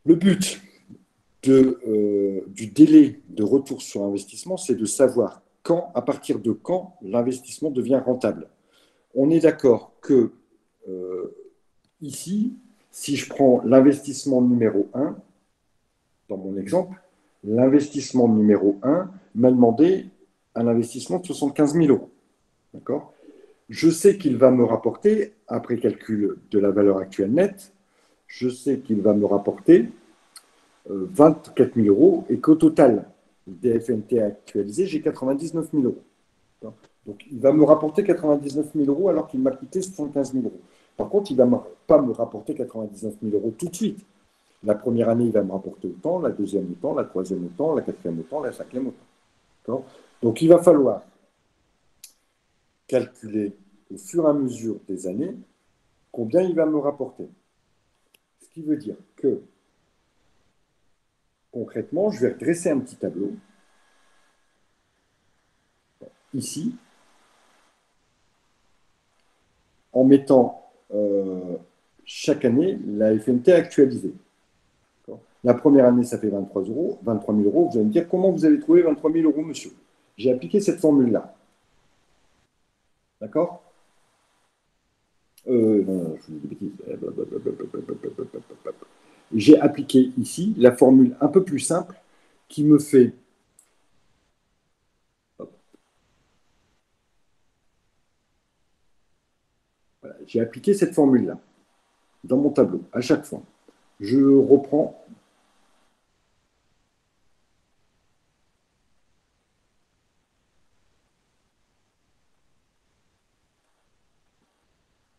Le but du délai de retour sur investissement, c'est de savoir à partir de quand l'investissement devient rentable. On est d'accord que ici, si je prends l'investissement numéro 1, dans mon exemple, l'investissement numéro 1 m'a demandé un investissement de 75 000 euros. D'accord? Je sais qu'il va me rapporter, après calcul de la valeur actuelle nette, je sais qu'il va me rapporter 24 000 euros et qu'au total, des FNT actualisés, j'ai 99 000 euros. Donc, il va me rapporter 99 000 euros alors qu'il m'a coûté 75 000 euros. Par contre, il ne va pas me rapporter 99 000 euros tout de suite. La première année, il va me rapporter autant, la deuxième autant, la troisième autant, la quatrième autant, la cinquième autant. Donc, il va falloir calculer au fur et à mesure des années combien il va me rapporter. Ce qui veut dire que, concrètement, je vais dresser un petit tableau. Ici, en mettant chaque année la FNT actualisée. La première année, ça fait 23 euros, 23 000 euros. Vous allez me dire comment vous avez trouvé 23 000 euros, monsieur? J'ai appliqué cette formule-là. D'accord? Non, je vous dis des bêtises. J'ai appliqué ici la formule un peu plus simple qui me fait. Voilà, j'ai appliqué cette formule-là dans mon tableau à chaque fois. Je reprends.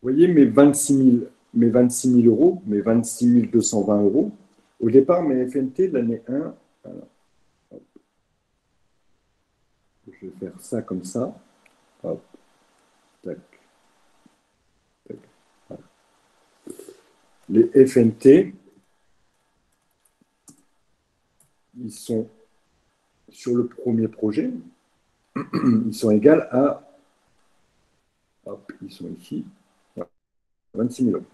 Vous voyez mes 26 000 euros, mes 26 220 euros. Au départ, mes FNT de l'année 1, voilà. Je vais faire ça comme ça. Hop, tac, tac. Voilà. Les FNT, ils sont sur le premier projet, ils sont égaux à, hop, ils sont ici, voilà, 26 000 euros.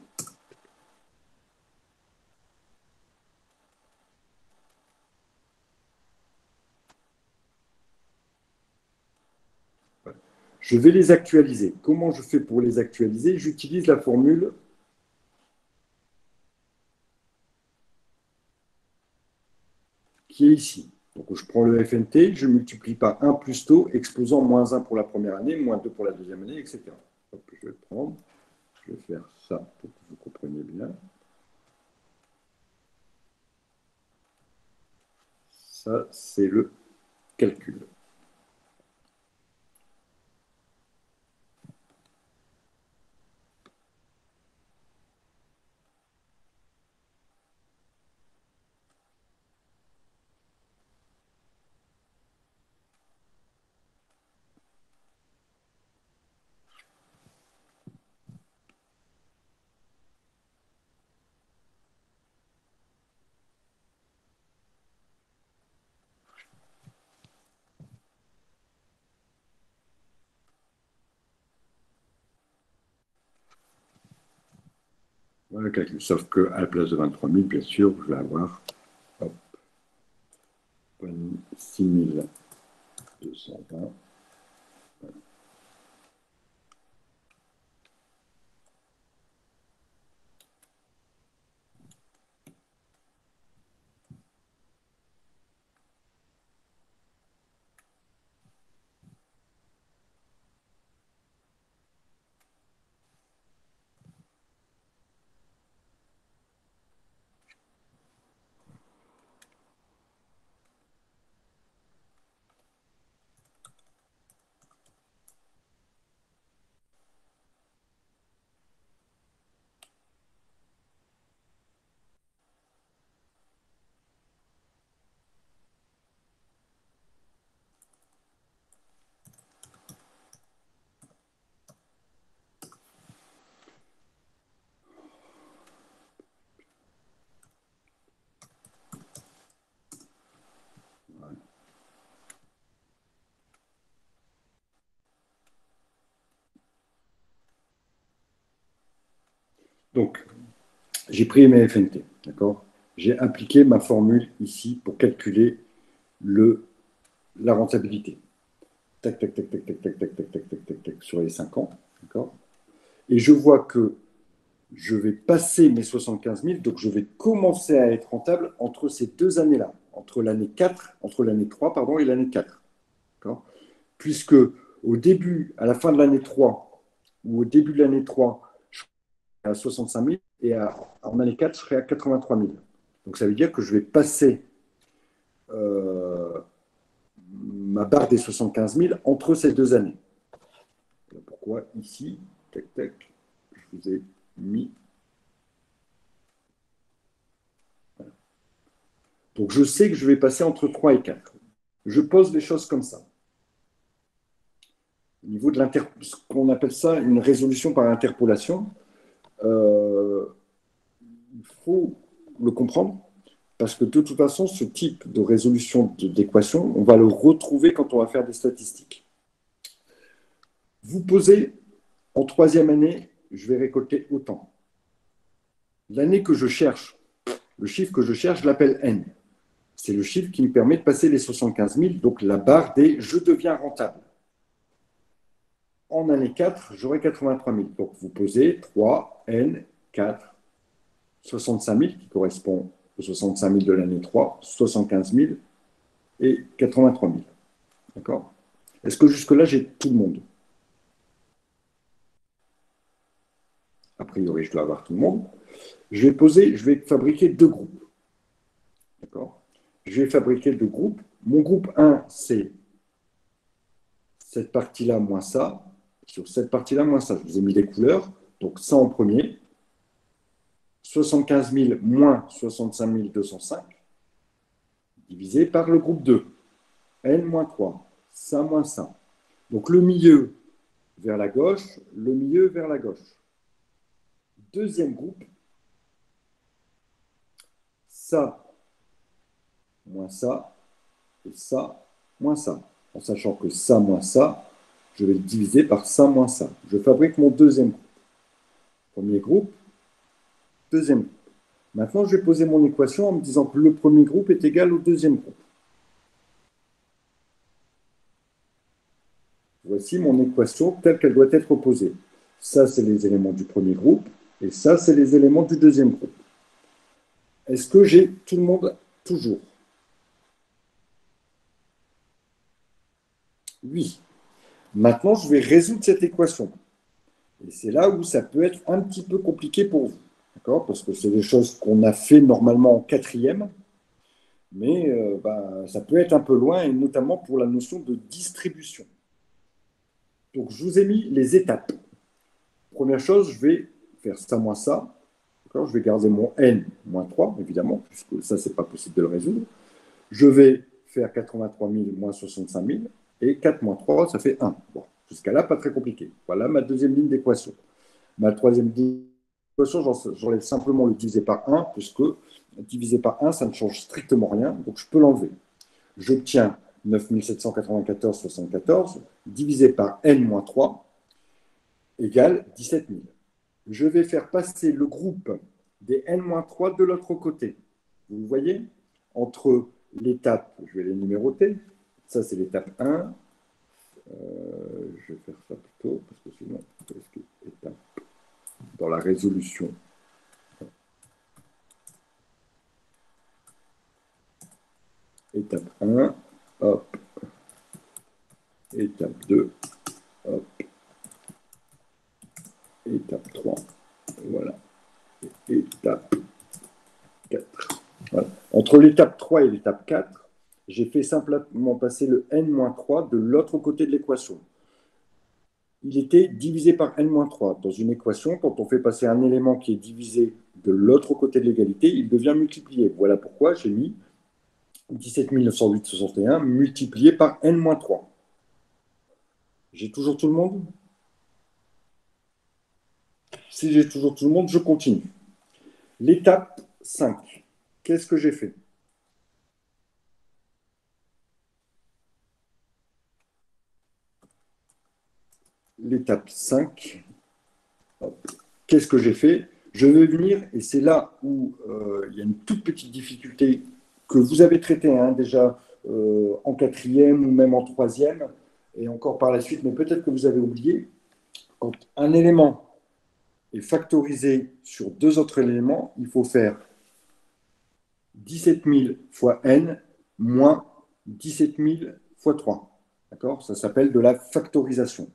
Voilà. Je vais les actualiser. Comment je fais pour les actualiser? J'utilise la formule qui est ici. Donc, je prends le FNT, je multiplie par 1 plus taux, exposant moins 1 pour la première année, moins 2 pour la deuxième année, etc. Hop, je vais le prendre, je vais faire ça pour que vous compreniez bien. Ça, c'est le calcul. Voilà le calcul. Sauf qu'à la place de 23 000, bien sûr, je vais avoir 6 220. Donc, j'ai pris mes FNT, d'accord? J'ai appliqué ma formule ici pour calculer la rentabilité. Tac, tac, tac, tac, tac, tac, tac, tac, tac, tac, tac, tac, sur les 5 ans, d'accord? Et je vois que je vais passer mes 75 000, donc je vais commencer à être rentable entre ces deux années-là, entre l'année 3, pardon, et l'année 4. D'accord? Puisque au début, à la fin de l'année 3, ou au début de l'année 3, je serai à 65 000, et en année 4, je serai à 83 000. Donc ça veut dire que je vais passer ma barre des 75 000 entre ces deux années. Pourquoi ici, tac, tac, je vous ai mis. Voilà. Donc je sais que je vais passer entre 3 et 4. Je pose les choses comme ça. Au niveau de ce qu'on appelle ça une résolution par interpolation, il faut le comprendre parce que de toute façon, ce type de résolution d'équation, on va le retrouver quand on va faire des statistiques. Vous posez en troisième année, je vais récolter autant. L'année que je cherche, le chiffre que je cherche, je l'appelle N. C'est le chiffre qui me permet de passer les 75 000, donc la barre des je deviens rentable. En année 4, j'aurai 83 000. Donc vous posez 3, N, 4, 65 000 qui correspond aux 65 000 de l'année 3, 75 000 et 83 000. D'accord? Est-ce que jusque-là, j'ai tout le monde? A priori, je dois avoir tout le monde. Je vais fabriquer deux groupes. D'accord? Je vais fabriquer deux groupes. Mon groupe 1, c'est cette partie-là moins ça. Sur cette partie-là moins ça. Je vous ai mis des couleurs. Donc ça en premier. 75 000 moins 65 205 divisé par le groupe 2. N moins 3. Ça moins ça. Donc le milieu vers la gauche, le milieu vers la gauche. Deuxième groupe, ça moins ça et ça moins ça. En sachant que ça moins ça, je vais le diviser par ça moins ça. Je fabrique mon deuxième groupe. Premier groupe, deuxième groupe. Maintenant, je vais poser mon équation en me disant que le premier groupe est égal au deuxième groupe. Voici mon équation telle qu'elle doit être posée. Ça, c'est les éléments du premier groupe, et ça, c'est les éléments du deuxième groupe. Est-ce que j'ai tout le monde toujours? Oui. Maintenant, je vais résoudre cette équation. Et c'est là où ça peut être un petit peu compliqué pour vous. D'accord? Parce que c'est des choses qu'on a fait normalement en quatrième, mais ça peut être un peu loin, et notamment pour la notion de distribution. Donc, je vous ai mis les étapes. Première chose, je vais faire ça moins ça. Je vais garder mon n moins 3, évidemment, puisque ça, ce n'est pas possible de le résoudre. Je vais faire 83 000 moins 65 000, et 4 moins 3, ça fait 1. Bon, jusqu'à là, pas très compliqué. Voilà ma deuxième ligne d'équation. Ma troisième ligne d'équation, j'enlève simplement le divisé par 1, puisque divisé par 1, ça ne change strictement rien, donc je peux l'enlever. J'obtiens 9 794,74 divisé par n moins 3 égale 17 000. je vais faire passer le groupe des N-3 de l'autre côté. Vous voyez? Entre l'étape, je vais les numéroter, ça c'est l'étape 1, je vais faire ça plutôt, parce que sinon, étape dans la résolution. Étape 1, hop, étape 2, hop, étape 3, voilà, et étape 4. Voilà. Entre l'étape 3 et l'étape 4, j'ai fait simplement passer le n-3 de l'autre côté de l'équation. Il était divisé par n-3. Dans une équation, quand on fait passer un élément qui est divisé de l'autre côté de l'égalité, il devient multiplié. Voilà pourquoi j'ai mis 17 908,61 multiplié par n-3. J'ai toujours tout le monde? Si j'ai toujours tout le monde, je continue. L'étape 5, qu'est-ce que j'ai fait? L'étape 5, qu'est-ce que j'ai fait? Je vais venir, et c'est là où il y a une toute petite difficulté que vous avez traitée déjà en quatrième ou même en troisième, et encore par la suite, mais peut-être que vous avez oublié, quand un élément est factorisé sur deux autres éléments, il faut faire 17 000 fois n moins 17 000 fois 3. D'accord? Ça s'appelle de la factorisation.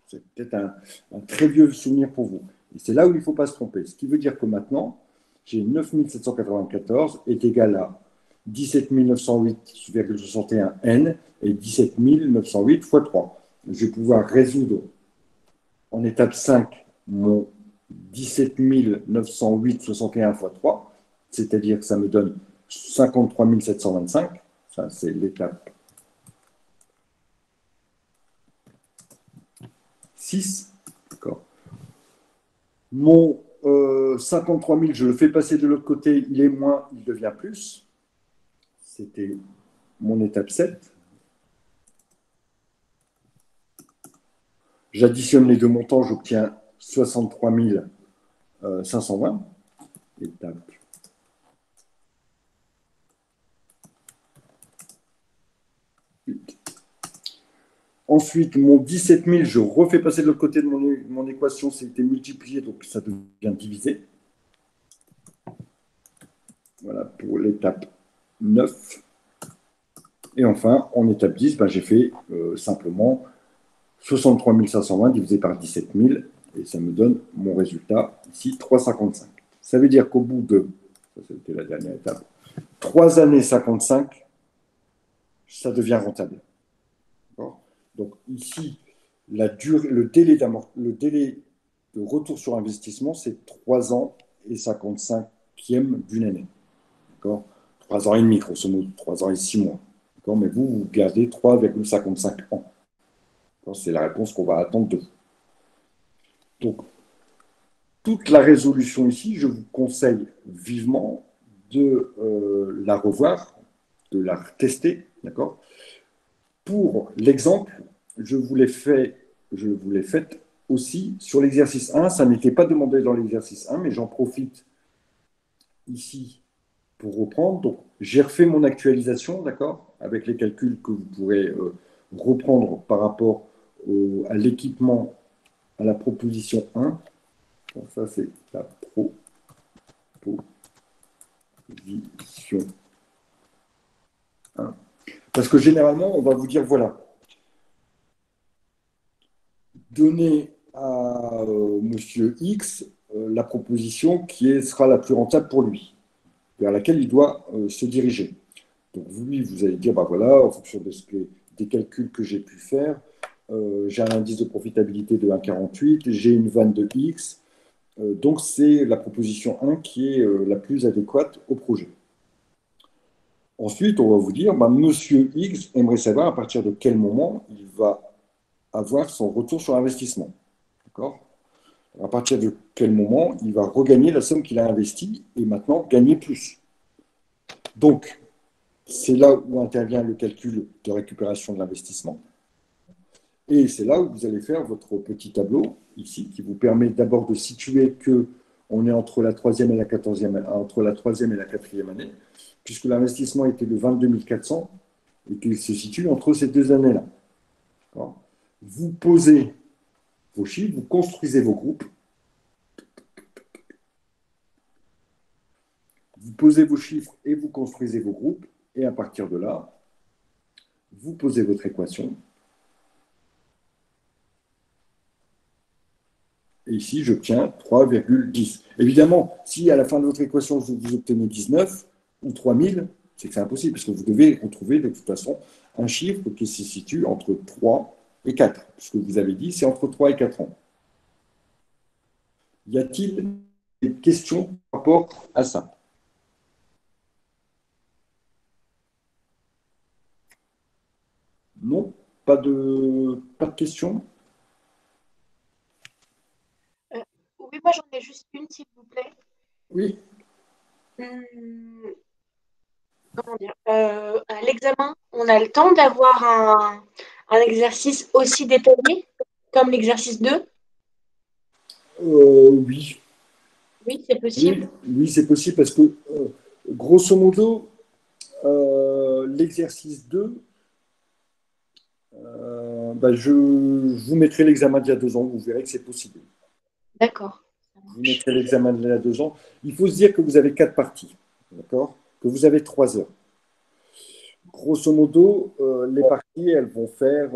C'est peut-être un très vieux souvenir pour vous. Et c'est là où il ne faut pas se tromper. Ce qui veut dire que maintenant, j'ai 9 794 est égal à 17 908,61 n et 17 908 fois 3. Je vais pouvoir résoudre en étape 5 mon 17 908,61 fois 3, c'est-à-dire que ça me donne 53 725. Ça, c'est l'étape 6. D'accord. Mon 53 000, je le fais passer de l'autre côté, il est moins, il devient plus. C'était mon étape 7. J'additionne les deux montants, j'obtiens 63 520. Étape 8. Ensuite, mon 17 000, je refais passer de l'autre côté de mon équation, c'était multiplié, donc ça devient divisé. Voilà pour l'étape 9. Et enfin, en étape 10, j'ai fait simplement 63 520 divisé par 17 000, et ça me donne mon résultat ici, 3,55. Ça veut dire qu'au bout de, ça c'était la dernière étape, 3 années 55, ça devient rentable. Donc ici, le délai de retour sur investissement, c'est 3 ans et 55e d'une année. 3 ans et demi, grosso modo, 3 ans et 6 mois. Mais vous gardez 3,55 ans. C'est la réponse qu'on va attendre de vous. Donc, toute la résolution ici, je vous conseille vivement de la revoir, de la tester, d'accord? Pour l'exemple, je vous l'ai fait aussi sur l'exercice 1. Ça n'était pas demandé dans l'exercice 1, mais j'en profite ici pour reprendre. Donc, j'ai refait mon actualisation, d'accord, avec les calculs que vous pourrez reprendre par rapport à l'équipement, à la proposition 1. Donc, ça, c'est la proposition 1. Parce que généralement, on va vous dire, voilà, donnez à Monsieur X la proposition qui sera la plus rentable pour lui, vers laquelle il doit se diriger. Donc, vous allez dire, voilà, en fonction des calculs que j'ai pu faire, j'ai un indice de profitabilité de 1,48, j'ai une vanne de X, donc c'est la proposition 1 qui est la plus adéquate au projet. Ensuite, on va vous dire, Monsieur X aimerait savoir à partir de quel moment il va avoir son retour sur investissement. D'accord ? À partir de quel moment il va regagner la somme qu'il a investie et maintenant gagner plus. Donc, c'est là où intervient le calcul de récupération de l'investissement. Et c'est là où vous allez faire votre petit tableau, ici, qui vous permet d'abord de situer que on est entre la troisième et la quatorzième, entre la troisième et la quatrième année, puisque l'investissement était de 22 400 et qu'il se situe entre ces deux années-là. Vous posez vos chiffres, vous construisez vos groupes, vous posez vos chiffres et vous construisez vos groupes, et à partir de là, vous posez votre équation. Et ici, j'obtiens 3,10. Évidemment, si à la fin de votre équation, vous obtenez 19 ou 3000, c'est que c'est impossible, parce que vous devez retrouver de toute façon un chiffre qui se situe entre 3 et 4. Puisque vous avez dit, c'est entre 3 et 4 ans. Y a-t-il des questions par rapport à ça? Non? Pas de questions? Oui, moi j'en ai juste une, s'il vous plaît. Oui. Comment dire? À l'examen, on a le temps d'avoir un exercice aussi détaillé comme l'exercice 2? Oui. Oui, c'est possible. Oui, c'est possible parce que, grosso modo, l'exercice 2, je vous mettrai l'examen d'il y a 2 ans, vous verrez que c'est possible. D'accord. Vous mettrez l'examen d'il y a 2 ans. Il faut se dire que vous avez 4 parties, d'accord? Que vous avez 3 heures. Grosso modo, les parties, elles vont faire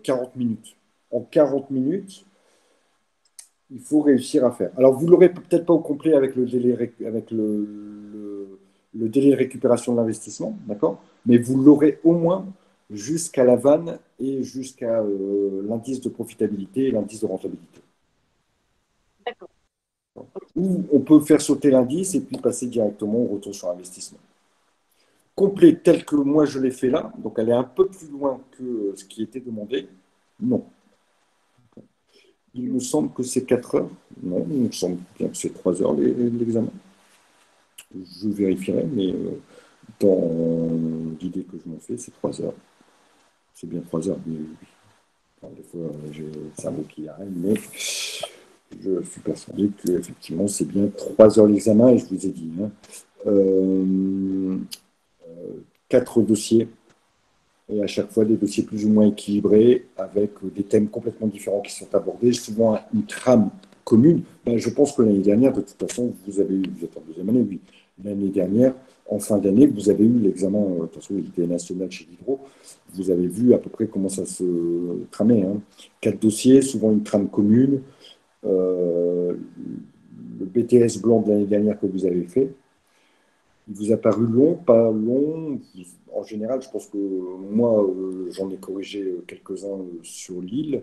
40 minutes. En 40 minutes, il faut réussir à faire. Alors, vous ne l'aurez peut-être pas au complet avec le délai, avec le délai de récupération de l'investissement, d'accord? Mais vous l'aurez au moins jusqu'à la vanne et jusqu'à l'indice de profitabilité et l'indice de rentabilité. D'accord. Ou on peut faire sauter l'indice et puis passer directement au retour sur investissement. Complet tel que moi je l'ai fait là, donc elle est un peu plus loin que ce qui était demandé. Non. Il me semble que c'est 4 heures. Non, il me semble bien que c'est 3 heures l'examen. Je vérifierai, mais dans l'idée que je m'en fais, c'est 3 heures. C'est bien 3 heures, mais oui. Enfin, des fois, j'ai le cerveau qui arrête, mais je suis persuadé qu'effectivement, c'est bien 3 heures l'examen, et je vous ai dit, 4 dossiers, et à chaque fois des dossiers plus ou moins équilibrés, avec des thèmes complètement différents qui sont abordés, souvent une trame commune. Je pense que l'année dernière, de toute façon, vous êtes en deuxième année, oui. L'année dernière, en fin d'année, vous avez eu l'examen, de toute façon, il était national chez Diderot, vous avez vu à peu près comment ça se tramait. 4 dossiers, souvent une trame commune. Le BTS blanc de l'année dernière que vous avez fait, il vous a paru long, pas long? En général, je pense que moi, j'en ai corrigé quelques-uns sur Lille.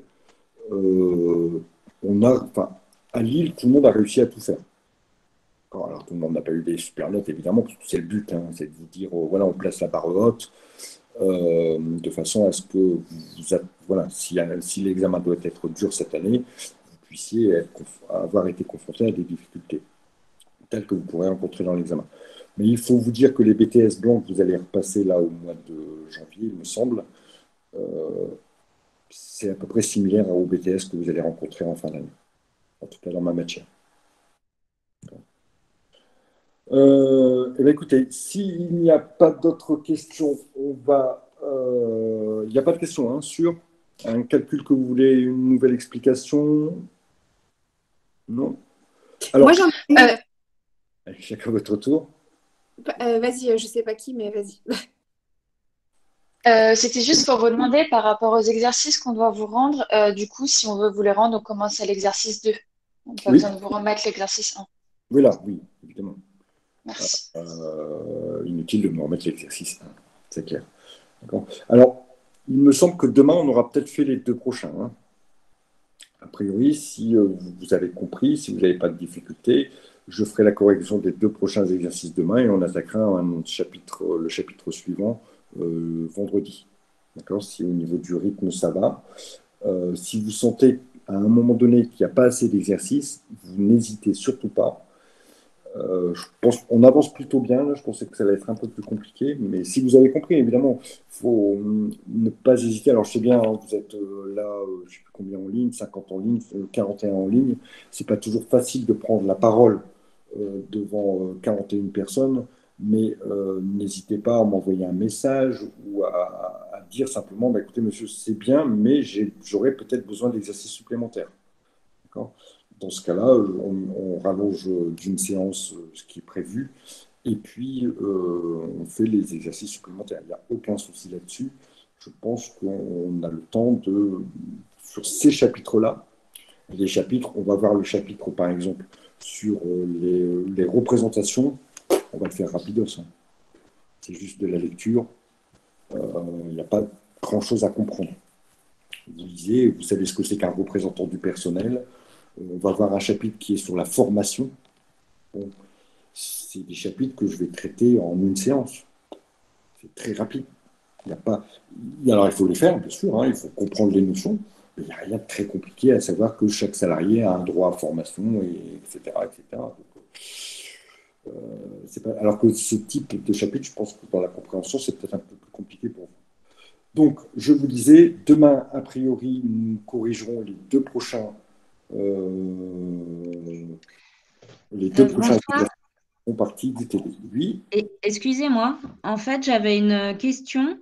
À Lille, tout le monde a réussi à tout faire. Alors, tout le monde n'a pas eu des super notes, évidemment, parce que c'est le but, c'est de vous dire, voilà, on place la barre haute, de façon à ce que, voilà, si l'examen doit être dur cette année, vous puissiez avoir été confronté à des difficultés telles que vous pourrez rencontrer dans l'examen. Mais il faut vous dire que les BTS blancs que vous allez repasser là au mois de janvier, il me semble, c'est à peu près similaire au BTS que vous allez rencontrer en fin d'année, en tout cas dans ma matière. Écoutez, s'il n'y a pas d'autres questions, on va. Il n'y a pas de questions sur un calcul que vous voulez, une nouvelle explication? Non? Alors, Moi, j'en ai chacun votre tour. Vas-y, je ne sais pas qui, mais vas-y. C'était juste pour vous demander par rapport aux exercices qu'on doit vous rendre. Du coup, si on veut vous les rendre, on commence à l'exercice 2. On n'a pas besoin de vous remettre l'exercice 1. Voilà, oui, évidemment. Merci. Inutile de me remettre l'exercice 1, c'est clair. Alors, il me semble que demain, on aura peut-être fait les 2 prochains. A priori, si vous avez compris, si vous n'avez pas de difficulté, je ferai la correction des 2 prochains exercices demain et on attaquera le chapitre suivant vendredi. D'accord? Si au niveau du rythme, ça va. Si vous sentez à un moment donné qu'il n'y a pas assez d'exercices, vous n'hésitez surtout pas. Je pense qu'on avance plutôt bien. Là. Je pensais que ça allait être un peu plus compliqué. Mais si vous avez compris, évidemment, il faut ne pas hésiter. Alors, je sais bien, hein, vous êtes là, je ne sais plus combien en ligne, 50 en ligne, 41 en ligne. C'est pas toujours facile de prendre la parole devant 41 personnes. Mais n'hésitez pas à m'envoyer un message ou à dire simplement, bah, écoutez, monsieur, c'est bien, mais j'aurais peut-être besoin d'exercices supplémentaires. D'accord. Dans ce cas-là, on rallonge d'une séance ce qui est prévu et puis on fait les exercices supplémentaires. Il n'y a aucun souci là-dessus. Je pense qu'on a le temps de, sur ces chapitres-là, les chapitres, on va voir le chapitre par exemple sur les représentations, on va le faire rapidos. Hein. C'est juste de la lecture, il n'y a pas grand-chose à comprendre. Vous lisez, vous savez ce que c'est qu'un représentant du personnel. On va avoir un chapitre qui est sur la formation. Bon, c'est des chapitres que je vais traiter en une séance. C'est très rapide. Il n'y a pas... Alors, il faut les faire, bien sûr, hein, il faut comprendre les notions, mais il n'y a rien de très compliqué à savoir que chaque salarié a un droit à formation, etc. etc. Donc, pas... Alors que ce type de chapitre, je pense que dans la compréhension, c'est peut-être un peu plus compliqué pour vous. Donc, je vous disais, demain, a priori, nous corrigerons les deux prochains Bonsoir. font partie du TD. Oui. Excusez-moi, en fait, j'avais une question.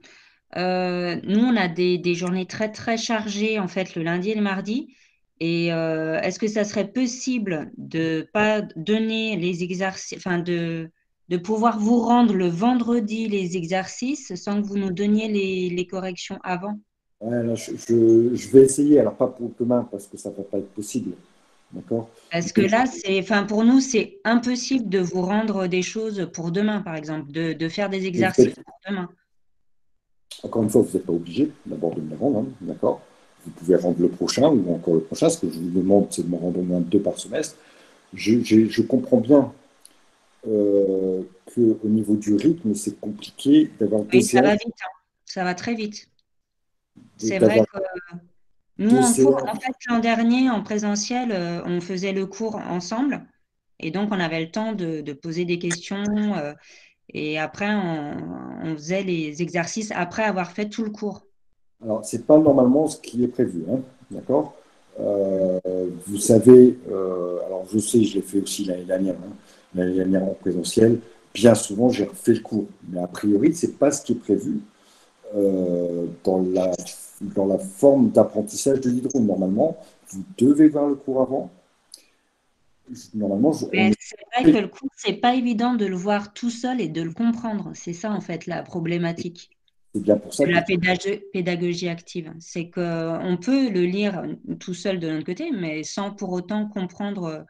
Nous, on a des journées très, très chargées, en fait, le lundi et le mardi. Et est-ce que ça serait possible de pas donner les exercices, enfin, de pouvoir vous rendre le vendredi les exercices sans que vous nous donniez les corrections avant? Ouais, là, je vais essayer, alors pas pour demain, parce que ça ne va pas être possible. D'accord. Parce que là, enfin, pour nous, c'est impossible de vous rendre des choses pour demain, par exemple, de faire des exercices pour demain. Encore une fois, vous n'êtes pas obligé d'abord de me les rendre, hein, d'accord. Vous pouvez rendre le prochain ou encore le prochain. Ce que je vous demande, c'est de me rendre au moins 2 par semestre. Je comprends bien qu'au niveau du rythme, c'est compliqué d'avoir deux Oui, ça va séances. vite, hein. Ça va très vite. C'est vrai que nous, deux en cours, séances. en fait, l'an dernier, en présentiel, on faisait le cours ensemble. Et donc, on avait le temps de poser des questions. Et après, on faisait les exercices après avoir fait tout le cours. Alors, ce n'est pas normalement ce qui est prévu, hein, d'accord. Vous savez, alors je sais, je l'ai fait aussi l'année dernière en présentiel. Bien souvent, j'ai refait le cours, mais a priori, ce n'est pas ce qui est prévu dans la forme d'apprentissage de l'hydro. Normalement, vous devez voir le cours avant. Normalement, Mais c'est vrai que le cours, c'est pas évident de le voir tout seul et de le comprendre. C'est ça, en fait, la problématique. c'est bien pour ça De que la pédagogie active. C'est qu'on peut le lire tout seul de notre côté, mais sans pour autant comprendre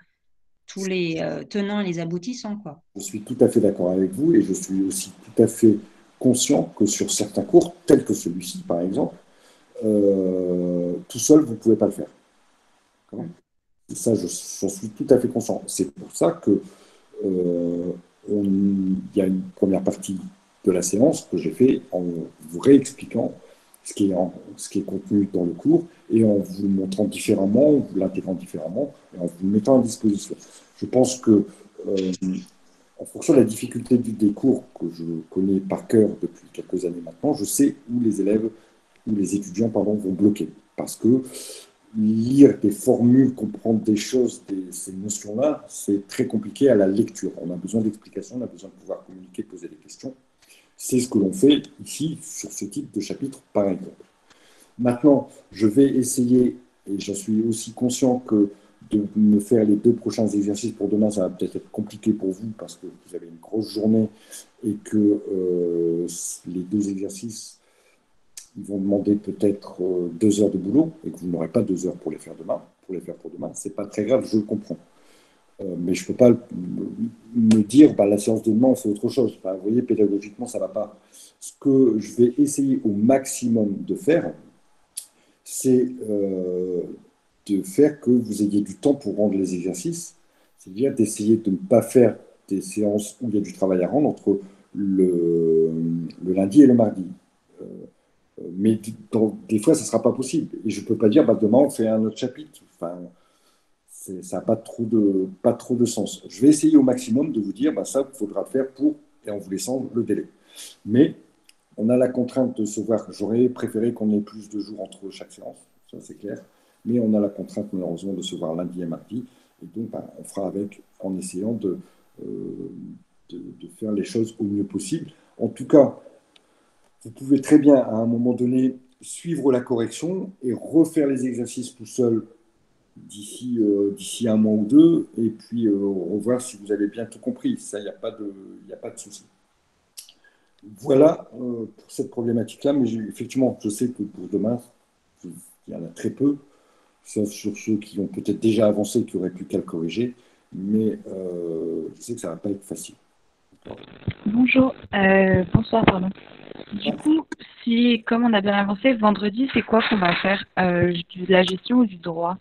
tous les tenants et les aboutissants, quoi. je suis tout à fait d'accord avec vous et je suis aussi tout à fait conscient que sur certains cours, tels que celui-ci par exemple, tout seul, vous ne pouvez pas le faire. Et ça, j'en suis tout à fait conscient. C'est pour ça que il y a une première partie de la séance que j'ai fait en vous réexpliquant ce qui est contenu dans le cours et en vous le montrant différemment, en vous l'intégrant différemment et en vous le mettant à disposition. Je pense que en fonction de la difficulté des cours que je connais par cœur depuis quelques années maintenant, je sais où les élèves, où les étudiants pardon, vont bloquer. Parce que lire des formules, comprendre des choses, ces notions-là, c'est très compliqué à la lecture. On a besoin d'explications, on a besoin de pouvoir communiquer, poser des questions. C'est ce que l'on fait ici sur ce type de chapitre, par exemple. Maintenant, je vais essayer, et j'en suis aussi conscient que de me faire les 2 prochains exercices pour demain, ça va peut-être être compliqué pour vous parce que vous avez une grosse journée et que les 2 exercices, ils vont demander peut-être 2 heures de boulot et que vous n'aurez pas 2 heures pour les faire demain. Pour les faire pour demain, c'est pas très grave, je le comprends. Mais je ne peux pas me dire, bah, la séance de demain, on fait autre chose. Enfin, vous voyez, pédagogiquement, ça ne va pas. Ce que je vais essayer au maximum de faire, c'est de faire que vous ayez du temps pour rendre les exercices, c'est-à-dire d'essayer de ne pas faire des séances où il y a du travail à rendre entre le lundi et le mardi. Mais des fois, ça ne sera pas possible. Et je ne peux pas dire, bah, demain, on fait un autre chapitre. Enfin, Ça n'a pas trop de sens. Je vais essayer au maximum de vous dire, ça, il faudra le faire et en vous laissant le délai. Mais on a la contrainte de se voir. J'aurais préféré qu'on ait plus de jours entre chaque séance, ça c'est clair. Mais on a la contrainte, malheureusement, de se voir lundi et mardi. Et donc, on fera avec en essayant de faire les choses au mieux possible. En tout cas, vous pouvez très bien, à un moment donné, suivre la correction et refaire les exercices tout seul d'ici 1 mois ou 2, et puis revoir si vous avez bien tout compris. Ça, il n'y a pas de souci. Voilà pour cette problématique-là, mais effectivement, je sais que pour demain, il y en a très peu, sauf sur ceux qui ont peut-être déjà avancé, qui auraient plus qu'à le corriger, mais je sais que ça ne va pas être facile. Bonjour, bonsoir, pardon. Du coup, comme on a bien avancé, vendredi, c'est quoi qu'on va faire? De la gestion ou du droit?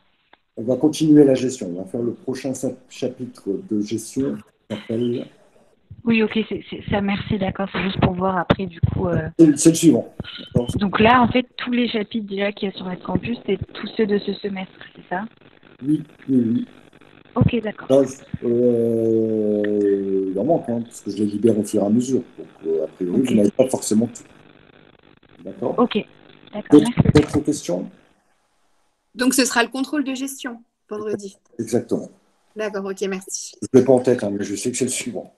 On va continuer la gestion. On va faire le prochain chapitre de gestion qui s'appelle... Oui, ok, c'est ça, merci, d'accord. C'est juste pour voir après, du coup. C'est le suivant. Donc là, en fait, tous les chapitres déjà qu'il y a sur notre campus, c'est tous ceux de ce semestre, c'est ça? Oui. Ok, d'accord. Il en manque, parce que je les libère au fur et à mesure. Donc, a priori, vous n'avez pas forcément tout. D'accord? Ok, d'accord, merci. D'autres questions? Donc, ce sera le contrôle de gestion, vendredi. Exactement. D'accord, ok, merci. Je ne l'ai pas en tête, mais je sais que c'est le suivant.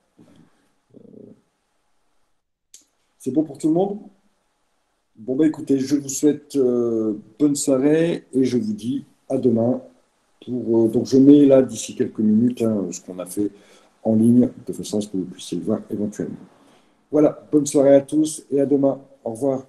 C'est bon pour tout le monde? Bon, écoutez, je vous souhaite bonne soirée et je vous dis à demain. Donc, je mets là, d'ici quelques minutes, ce qu'on a fait en ligne, de façon à ce que vous puissiez le voir éventuellement. Voilà, bonne soirée à tous et à demain. Au revoir.